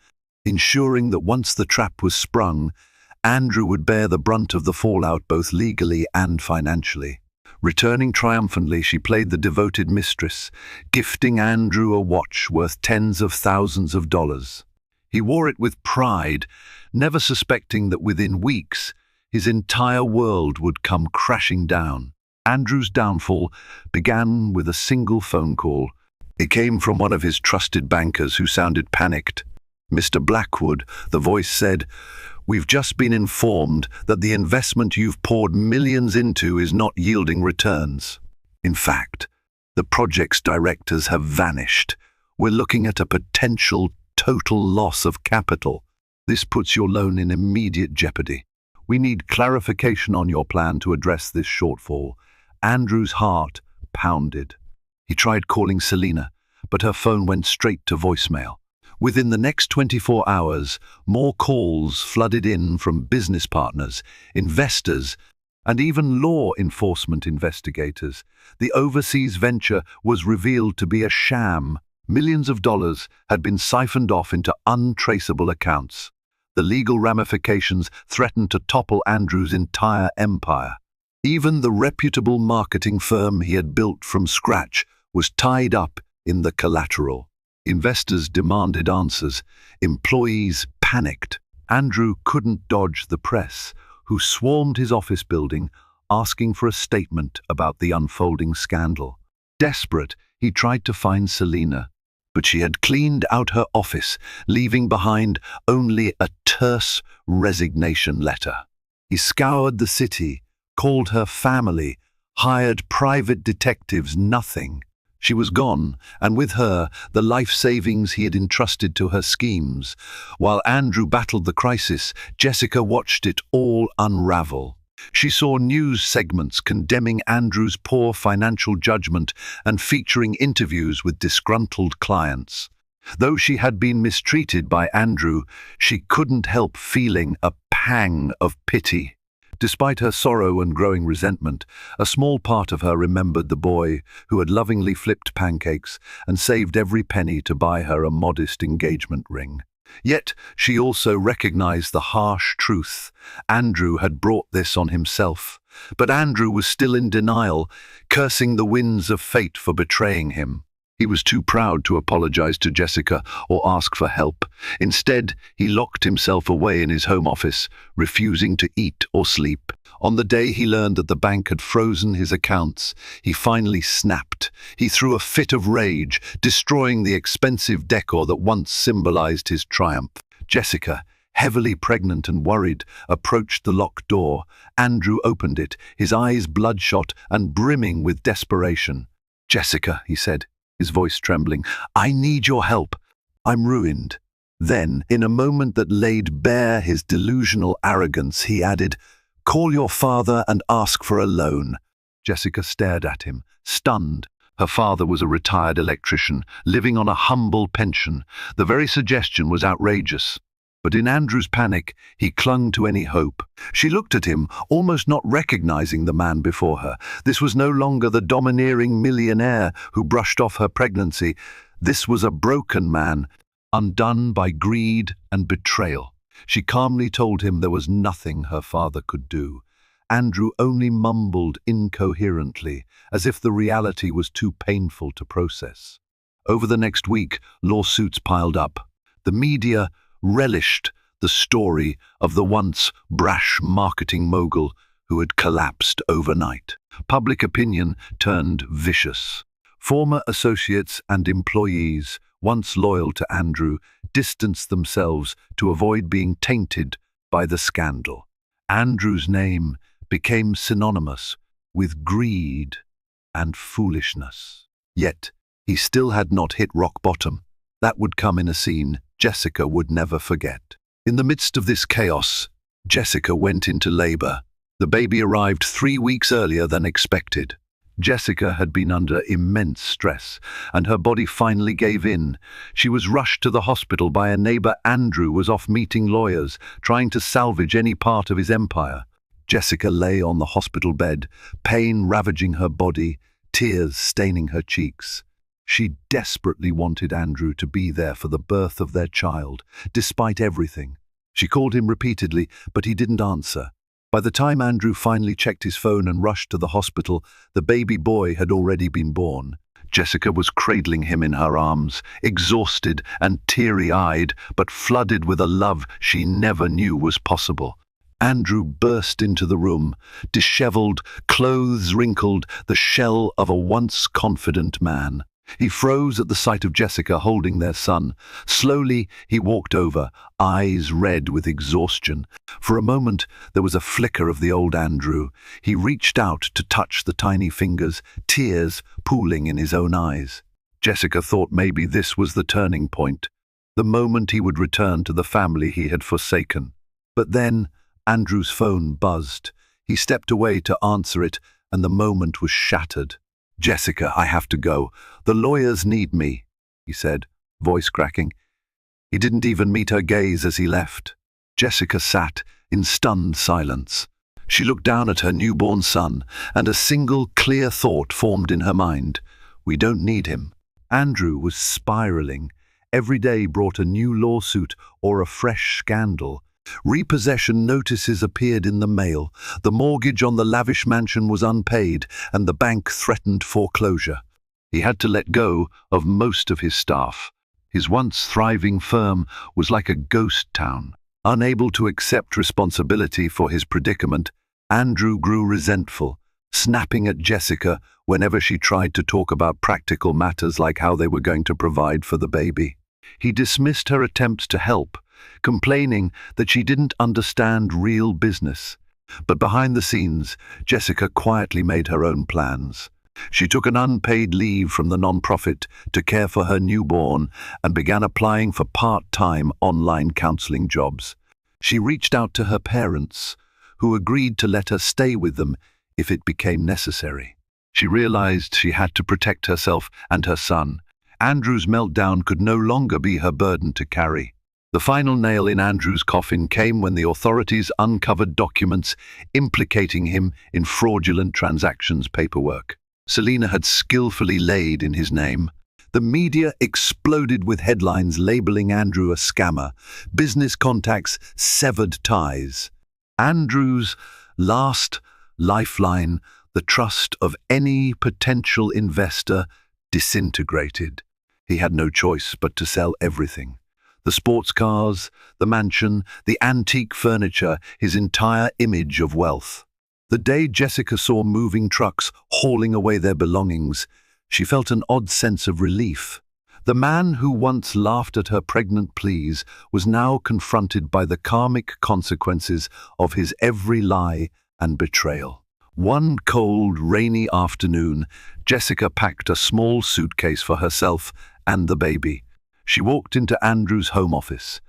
ensuring that once the trap was sprung, Andrew would bear the brunt of the fallout both legally and financially. Returning triumphantly, she played the devoted mistress, gifting Andrew a watch worth tens of thousands of dollars. He wore it with pride, never suspecting that within weeks, his entire world would come crashing down. Andrew's downfall began with a single phone call. It came from one of his trusted bankers who sounded panicked. "Mr. Blackwood," the voice said, We've just been informed that the investment you've poured millions into is not yielding returns. In fact, the project's directors have vanished. We're looking at a potential total loss of capital. This puts your loan in immediate jeopardy. We need clarification on your plan to address this shortfall. Andrew's heart pounded. He tried calling Selena, but her phone went straight to voicemail. Within the next 24 hours, more calls flooded in from business partners, investors, and even law enforcement investigators. The overseas venture was revealed to be a sham. Millions of dollars had been siphoned off into untraceable accounts. The legal ramifications threatened to topple Andrew's entire empire. Even the reputable marketing firm he had built from scratch was tied up in the collateral. Investors demanded answers. Employees panicked. Andrew couldn't dodge the press, who swarmed his office building, asking for a statement about the unfolding scandal. Desperate, he tried to find Selena, but she had cleaned out her office, leaving behind only a terse resignation letter. He scoured the city, called her family, hired private detectives, nothing. She was gone, and with her, the life savings he had entrusted to her schemes. While Andrew battled the crisis, Jessica watched it all unravel. She saw news segments condemning Andrew's poor financial judgment and featuring interviews with disgruntled clients. Though she had been mistreated by Andrew, she couldn't help feeling a pang of pity. Despite her sorrow and growing resentment, a small part of her remembered the boy who had lovingly flipped pancakes and saved every penny to buy her a modest engagement ring. Yet she also recognized the harsh truth. Andrew had brought this on himself. But Andrew was still in denial, cursing the winds of fate for betraying him. He was too proud to apologize to Jessica or ask for help. Instead, he locked himself away in his home office, refusing to eat or sleep. On the day he learned that the bank had frozen his accounts, he finally snapped. He threw a fit of rage, destroying the expensive decor that once symbolized his triumph. Jessica, heavily pregnant and worried, approached the locked door. Andrew opened it, his eyes bloodshot and brimming with desperation. "Jessica," he said, his voice trembling, "I need your help. I'm ruined." Then, in a moment that laid bare his delusional arrogance, he added, "Call your father and ask for a loan." Jessica stared at him, stunned. Her father was a retired electrician, living on a humble pension. The very suggestion was outrageous. But in Andrew's panic, he clung to any hope. She looked at him, almost not recognizing the man before her. This was no longer the domineering millionaire who brushed off her pregnancy. This was a broken man, undone by greed and betrayal. She calmly told him there was nothing her father could do. Andrew only mumbled incoherently, as if the reality was too painful to process. Over the next week, lawsuits piled up. The media relished the story of the once brash marketing mogul who had collapsed overnight. Public opinion turned vicious. Former associates and employees, once loyal to Andrew, distanced themselves to avoid being tainted by the scandal. Andrew's name became synonymous with greed and foolishness. Yet, he still had not hit rock bottom. That would come in a scene Jessica would never forget. In the midst of this chaos, Jessica went into labor. The baby arrived 3 weeks earlier than expected. Jessica had been under immense stress, and her body finally gave in. She was rushed to the hospital by a neighbor. Andrew was off meeting lawyers, trying to salvage any part of his empire. Jessica lay on the hospital bed, pain ravaging her body, tears staining her cheeks. She desperately wanted Andrew to be there for the birth of their child, despite everything. She called him repeatedly, but he didn't answer. By the time Andrew finally checked his phone and rushed to the hospital, the baby boy had already been born. Jessica was cradling him in her arms, exhausted and teary-eyed, but flooded with a love she never knew was possible. Andrew burst into the room, disheveled, clothes wrinkled, the shell of a once confident man. He froze at the sight of Jessica holding their son. Slowly, he walked over, eyes red with exhaustion. For a moment, there was a flicker of the old Andrew. He reached out to touch the tiny fingers, tears pooling in his own eyes. Jessica thought maybe this was the turning point, the moment he would return to the family he had forsaken. But then, Andrew's phone buzzed. He stepped away to answer it, and the moment was shattered. "Jessica, I have to go. The lawyers need me," he said, voice cracking. He didn't even meet her gaze as he left. Jessica sat in stunned silence. She looked down at her newborn son, and a single clear thought formed in her mind. We don't need him. Andrew was spiraling. Every day brought a new lawsuit or a fresh scandal. Repossession notices appeared in the mail. The mortgage on the lavish mansion was unpaid, and the bank threatened foreclosure. He had to let go of most of his staff. His once thriving firm was like a ghost town. Unable to accept responsibility for his predicament, Andrew grew resentful, snapping at Jessica whenever she tried to talk about practical matters like how they were going to provide for the baby. He dismissed her attempts to help, complaining that she didn't understand real business. But behind the scenes, Jessica quietly made her own plans. She took an unpaid leave from the non-profit to care for her newborn and began applying for part-time online counseling jobs. She reached out to her parents, who agreed to let her stay with them if it became necessary. She realized she had to protect herself and her son. Andrew's meltdown could no longer be her burden to carry. The final nail in Andrew's coffin came when the authorities uncovered documents implicating him in fraudulent transactions paperwork Selena had skillfully laid in his name. The media exploded with headlines labeling Andrew a scammer, business contacts severed ties. Andrew's last lifeline, the trust of any potential investor, disintegrated. He had no choice but to sell everything. The sports cars, the mansion, the antique furniture, his entire image of wealth. The day Jessica saw moving trucks hauling away their belongings, she felt an odd sense of relief. The man who once laughed at her pregnant pleas was now confronted by the karmic consequences of his every lie and betrayal. One cold, rainy afternoon, Jessica packed a small suitcase for herself and the baby. She walked into Andrew's home office,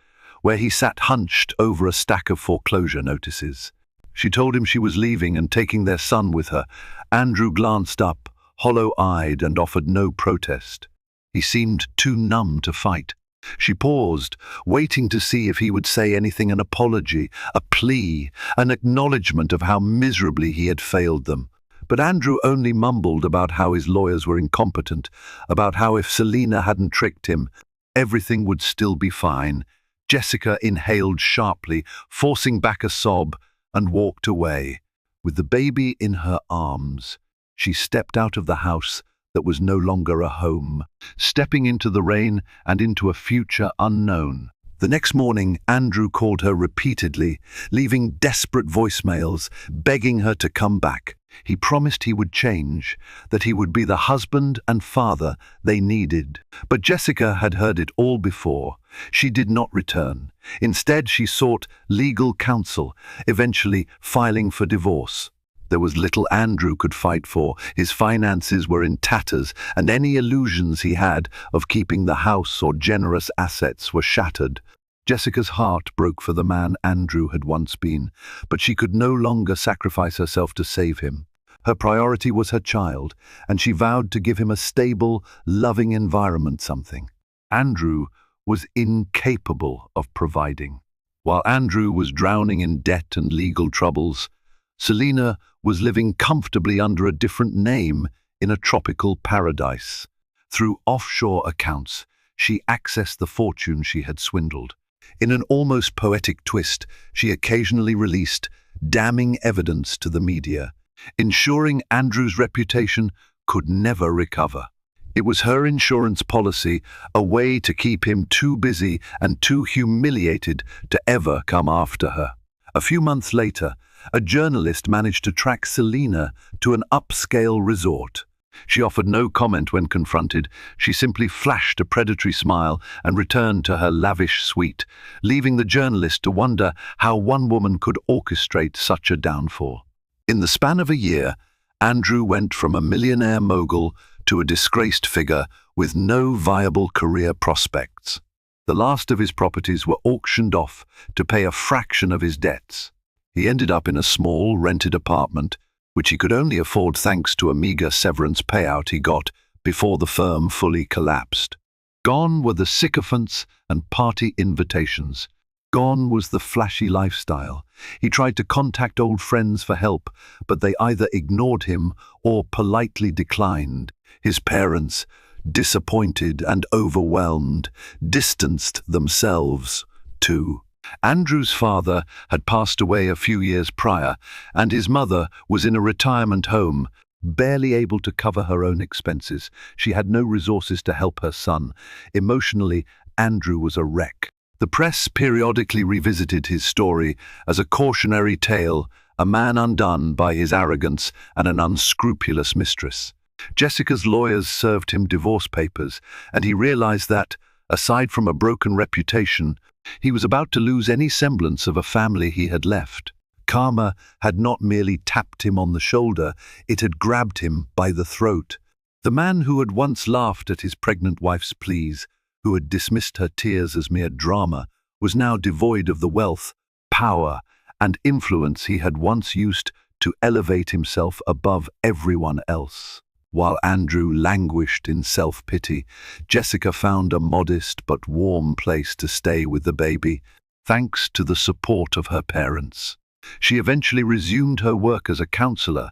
where he sat hunched over a stack of foreclosure notices. She told him she was leaving and taking their son with her. Andrew glanced up, hollow-eyed, and offered no protest. He seemed too numb to fight. She paused, waiting to see if he would say anything, an apology, a plea, an acknowledgement of how miserably he had failed them. But Andrew only mumbled about how his lawyers were incompetent, about how if Selena hadn't tricked him, everything would still be fine. Jessica inhaled sharply, forcing back a sob, and walked away. With the baby in her arms, she stepped out of the house that was no longer a home, stepping into the rain and into a future unknown. The next morning, Andrew called her repeatedly, leaving desperate voicemails, begging her to come back. He promised he would change, that he would be the husband and father they needed. But Jessica had heard it all before. She did not return. Instead, she sought legal counsel, eventually filing for divorce. There was little Andrew could fight for. His finances were in tatters, and any illusions he had of keeping the house or generous assets were shattered. Jessica's heart broke for the man Andrew had once been, but she could no longer sacrifice herself to save him. Her priority was her child, and she vowed to give him a stable, loving environment. Something Andrew was incapable of providing. While Andrew was drowning in debt and legal troubles, Selena was living comfortably under a different name in a tropical paradise. Through offshore accounts, she accessed the fortune she had swindled. In an almost poetic twist, she occasionally released damning evidence to the media, ensuring Andrew's reputation could never recover. It was her insurance policy, a way to keep him too busy and too humiliated to ever come after her. A few months later, a journalist managed to track Selena to an upscale resort. She offered no comment when confronted. She simply flashed a predatory smile and returned to her lavish suite, leaving the journalist to wonder how one woman could orchestrate such a downfall. In the span of a year, Andrew went from a millionaire mogul to a disgraced figure with no viable career prospects. The last of his properties were auctioned off to pay a fraction of his debts. He ended up in a small, rented apartment, which he could only afford thanks to a meager severance payout he got before the firm fully collapsed. Gone were the sycophants and party invitations. Gone was the flashy lifestyle. He tried to contact old friends for help, but they either ignored him or politely declined. His parents, disappointed and overwhelmed, distanced themselves too. Andrew's father had passed away a few years prior, and his mother was in a retirement home, barely able to cover her own expenses. She had no resources to help her son. Emotionally, Andrew was a wreck. The press periodically revisited his story as a cautionary tale, a man undone by his arrogance and an unscrupulous mistress. Jessica's lawyers served him divorce papers, and he realized that, aside from a broken reputation, he was about to lose any semblance of a family he had left. Karma had not merely tapped him on the shoulder, it had grabbed him by the throat. The man who had once laughed at his pregnant wife's pleas, who had dismissed her tears as mere drama, was now devoid of the wealth, power, and influence he had once used to elevate himself above everyone else. While Andrew languished in self-pity, Jessica found a modest but warm place to stay with the baby, thanks to the support of her parents. She eventually resumed her work as a counselor,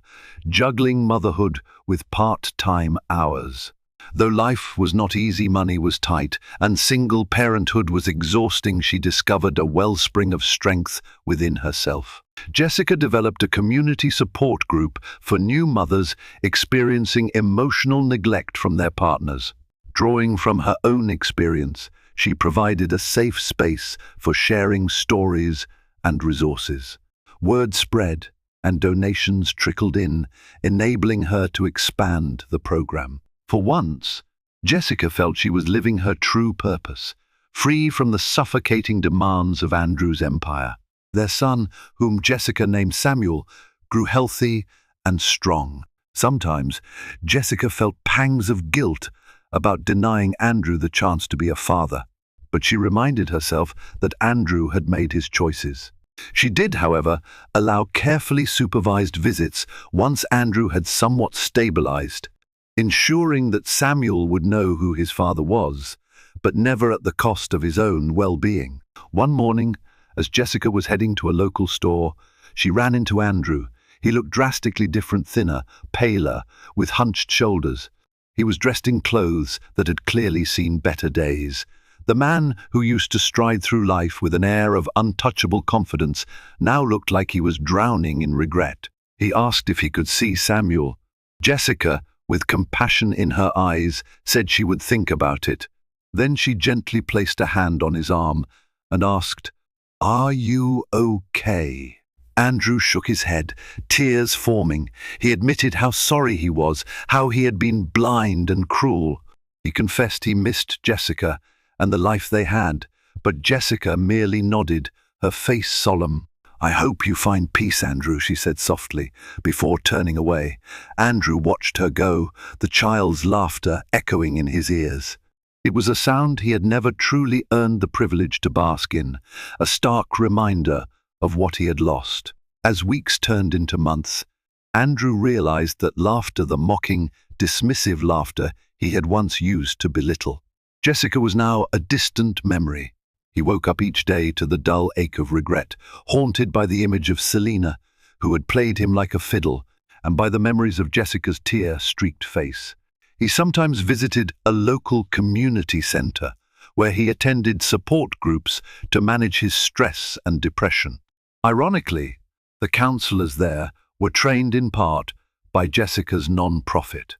juggling motherhood with part-time hours. Though life was not easy, money was tight, and single parenthood was exhausting, she discovered a wellspring of strength within herself. Jessica developed a community support group for new mothers experiencing emotional neglect from their partners. Drawing from her own experience, she provided a safe space for sharing stories and resources. Word spread, and donations trickled in, enabling her to expand the program. For once, Jessica felt she was living her true purpose, free from the suffocating demands of Andrew's empire. Their son, whom Jessica named Samuel, grew healthy and strong. Sometimes, Jessica felt pangs of guilt about denying Andrew the chance to be a father, but she reminded herself that Andrew had made his choices. She did, however, allow carefully supervised visits once Andrew had somewhat stabilized, ensuring that Samuel would know who his father was, but never at the cost of his own well-being. One morning, as Jessica was heading to a local store, she ran into Andrew. He looked drastically different, thinner, paler, with hunched shoulders. He was dressed in clothes that had clearly seen better days. The man who used to stride through life with an air of untouchable confidence now looked like he was drowning in regret. He asked if he could see Samuel. Jessica, with compassion in her eyes, said she would think about it. Then she gently placed a hand on his arm and asked, "Are you okay?" Andrew shook his head, tears forming. He admitted how sorry he was, how he had been blind and cruel. He confessed he missed Jessica and the life they had, but Jessica merely nodded, her face solemn. "I hope you find peace, Andrew," she said softly, before turning away. Andrew watched her go, the child's laughter echoing in his ears. It was a sound he had never truly earned the privilege to bask in, a stark reminder of what he had lost. As weeks turned into months, Andrew realized that laughter, the mocking, dismissive laughter he had once used to belittle, Jessica was now a distant memory. He woke up each day to the dull ache of regret, haunted by the image of Selena, who had played him like a fiddle, and by the memories of Jessica's tear-streaked face. He sometimes visited a local community center, where he attended support groups to manage his stress and depression. Ironically, the counselors there were trained in part by Jessica's non-profit.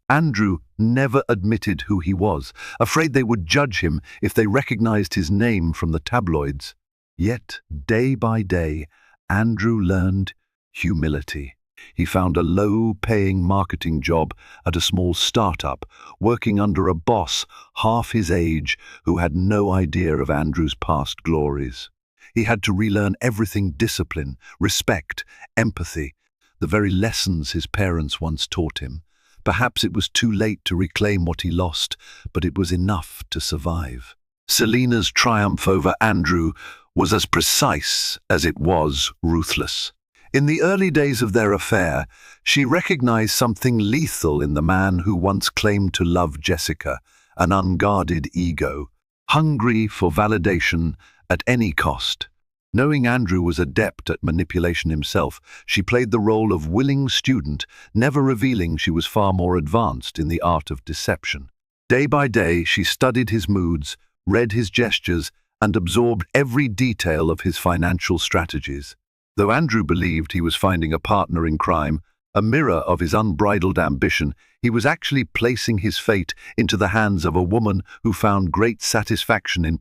Andrew never admitted who he was, afraid they would judge him if they recognized his name from the tabloids. Yet, day by day, Andrew learned humility. He found a low-paying marketing job at a small startup, working under a boss half his age who had no idea of Andrew's past glories. He had to relearn everything: discipline, respect, empathy, the very lessons his parents once taught him. Perhaps it was too late to reclaim what he lost, but it was enough to survive. Selina's triumph over Andrew was as precise as it was ruthless. In the early days of their affair, she recognized something lethal in the man who once claimed to love Jessica: an unguarded ego, hungry for validation at any cost. Knowing Andrew was adept at manipulation himself, she played the role of willing student, never revealing she was far more advanced in the art of deception. Day by day, she studied his moods, read his gestures, and absorbed every detail of his financial strategies. Though Andrew believed he was finding a partner in crime, a mirror of his unbridled ambition, he was actually placing his fate into the hands of a woman who found great satisfaction in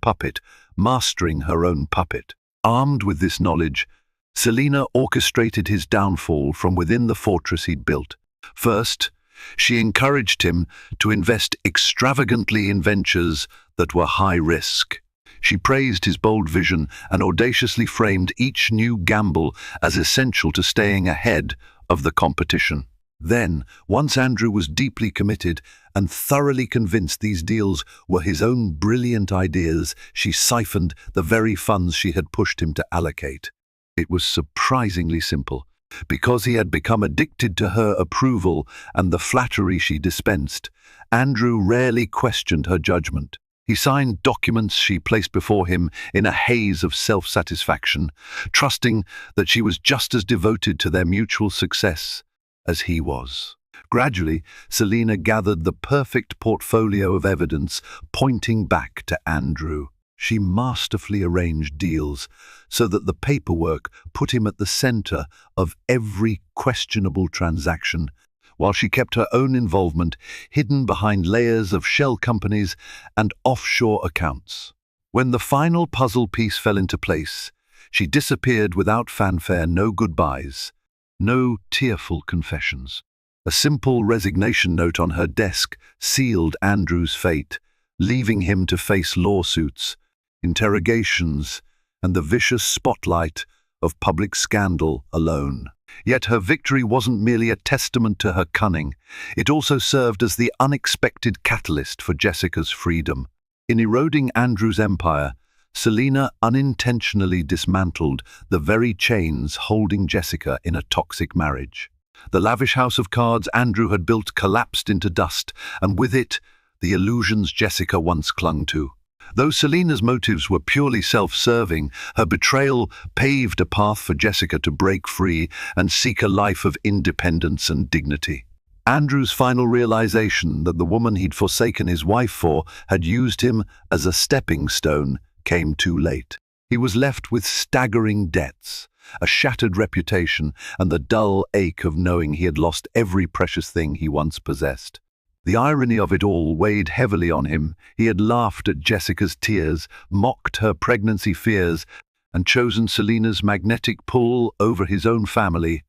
mastering her own puppet. Armed with this knowledge, Selina orchestrated his downfall from within the fortress he'd built. First, she encouraged him to invest extravagantly in ventures that were high risk. She praised his bold vision and audaciously framed each new gamble as essential to staying ahead of the competition. Then, once Andrew was deeply committed and thoroughly convinced these deals were his own brilliant ideas, she siphoned the very funds she had pushed him to allocate. It was surprisingly simple. Because he had become addicted to her approval and the flattery she dispensed, Andrew rarely questioned her judgment. He signed documents she placed before him in a haze of self-satisfaction, trusting that she was just as devoted to their mutual success as he was. Gradually, Selina gathered the perfect portfolio of evidence pointing back to Andrew. She masterfully arranged deals so that the paperwork put him at the center of every questionable transaction, while she kept her own involvement hidden behind layers of shell companies and offshore accounts. When the final puzzle piece fell into place, she disappeared without fanfare, no goodbyes, no tearful confessions. A simple resignation note on her desk sealed Andrew's fate, leaving him to face lawsuits, interrogations, and the vicious spotlight of public scandal alone. Yet her victory wasn't merely a testament to her cunning. It also served as the unexpected catalyst for Jessica's freedom. In eroding Andrew's empire, Selina unintentionally dismantled the very chains holding Jessica in a toxic marriage. The lavish house of cards Andrew had built collapsed into dust, and with it, the illusions Jessica once clung to. Though Selina's motives were purely self-serving, her betrayal paved a path for Jessica to break free and seek a life of independence and dignity. Andrew's final realization that the woman he'd forsaken his wife for had used him as a stepping stone came too late. He was left with staggering debts, a shattered reputation, and the dull ache of knowing he had lost every precious thing he once possessed. The irony of it all weighed heavily on him. He had laughed at Jessica's tears, mocked her pregnancy fears, and chosen Selina's magnetic pull over his own family,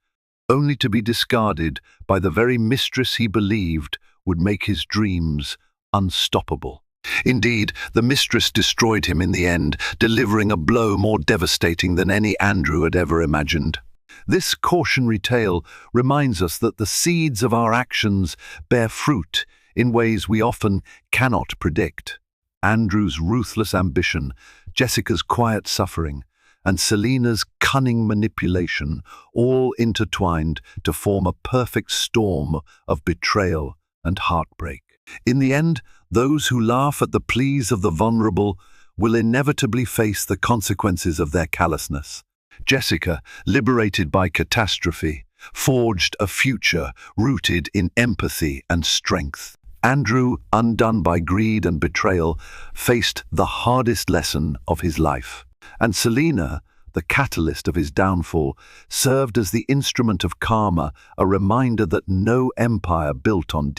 only to be discarded by the very mistress he believed would make his dreams unstoppable. Indeed, the mistress destroyed him in the end, delivering a blow more devastating than any Andrew had ever imagined. This cautionary tale reminds us that the seeds of our actions bear fruit in ways we often cannot predict. Andrew's ruthless ambition, Jessica's quiet suffering, and Selina's cunning manipulation all intertwined to form a perfect storm of betrayal and heartbreak. In the end, those who laugh at the pleas of the vulnerable will inevitably face the consequences of their callousness. Jessica, liberated by catastrophe, forged a future rooted in empathy and strength. Andrew, undone by greed and betrayal, faced the hardest lesson of his life. And Selina, the catalyst of his downfall, served as the instrument of karma, a reminder that no empire built on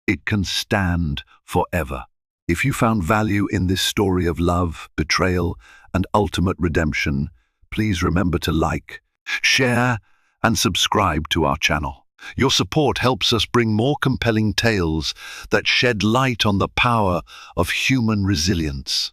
it can stand forever. If you found value in this story of love, betrayal, and ultimate redemption, please remember to like, share, and subscribe to our channel. Your support helps us bring more compelling tales that shed light on the power of human resilience.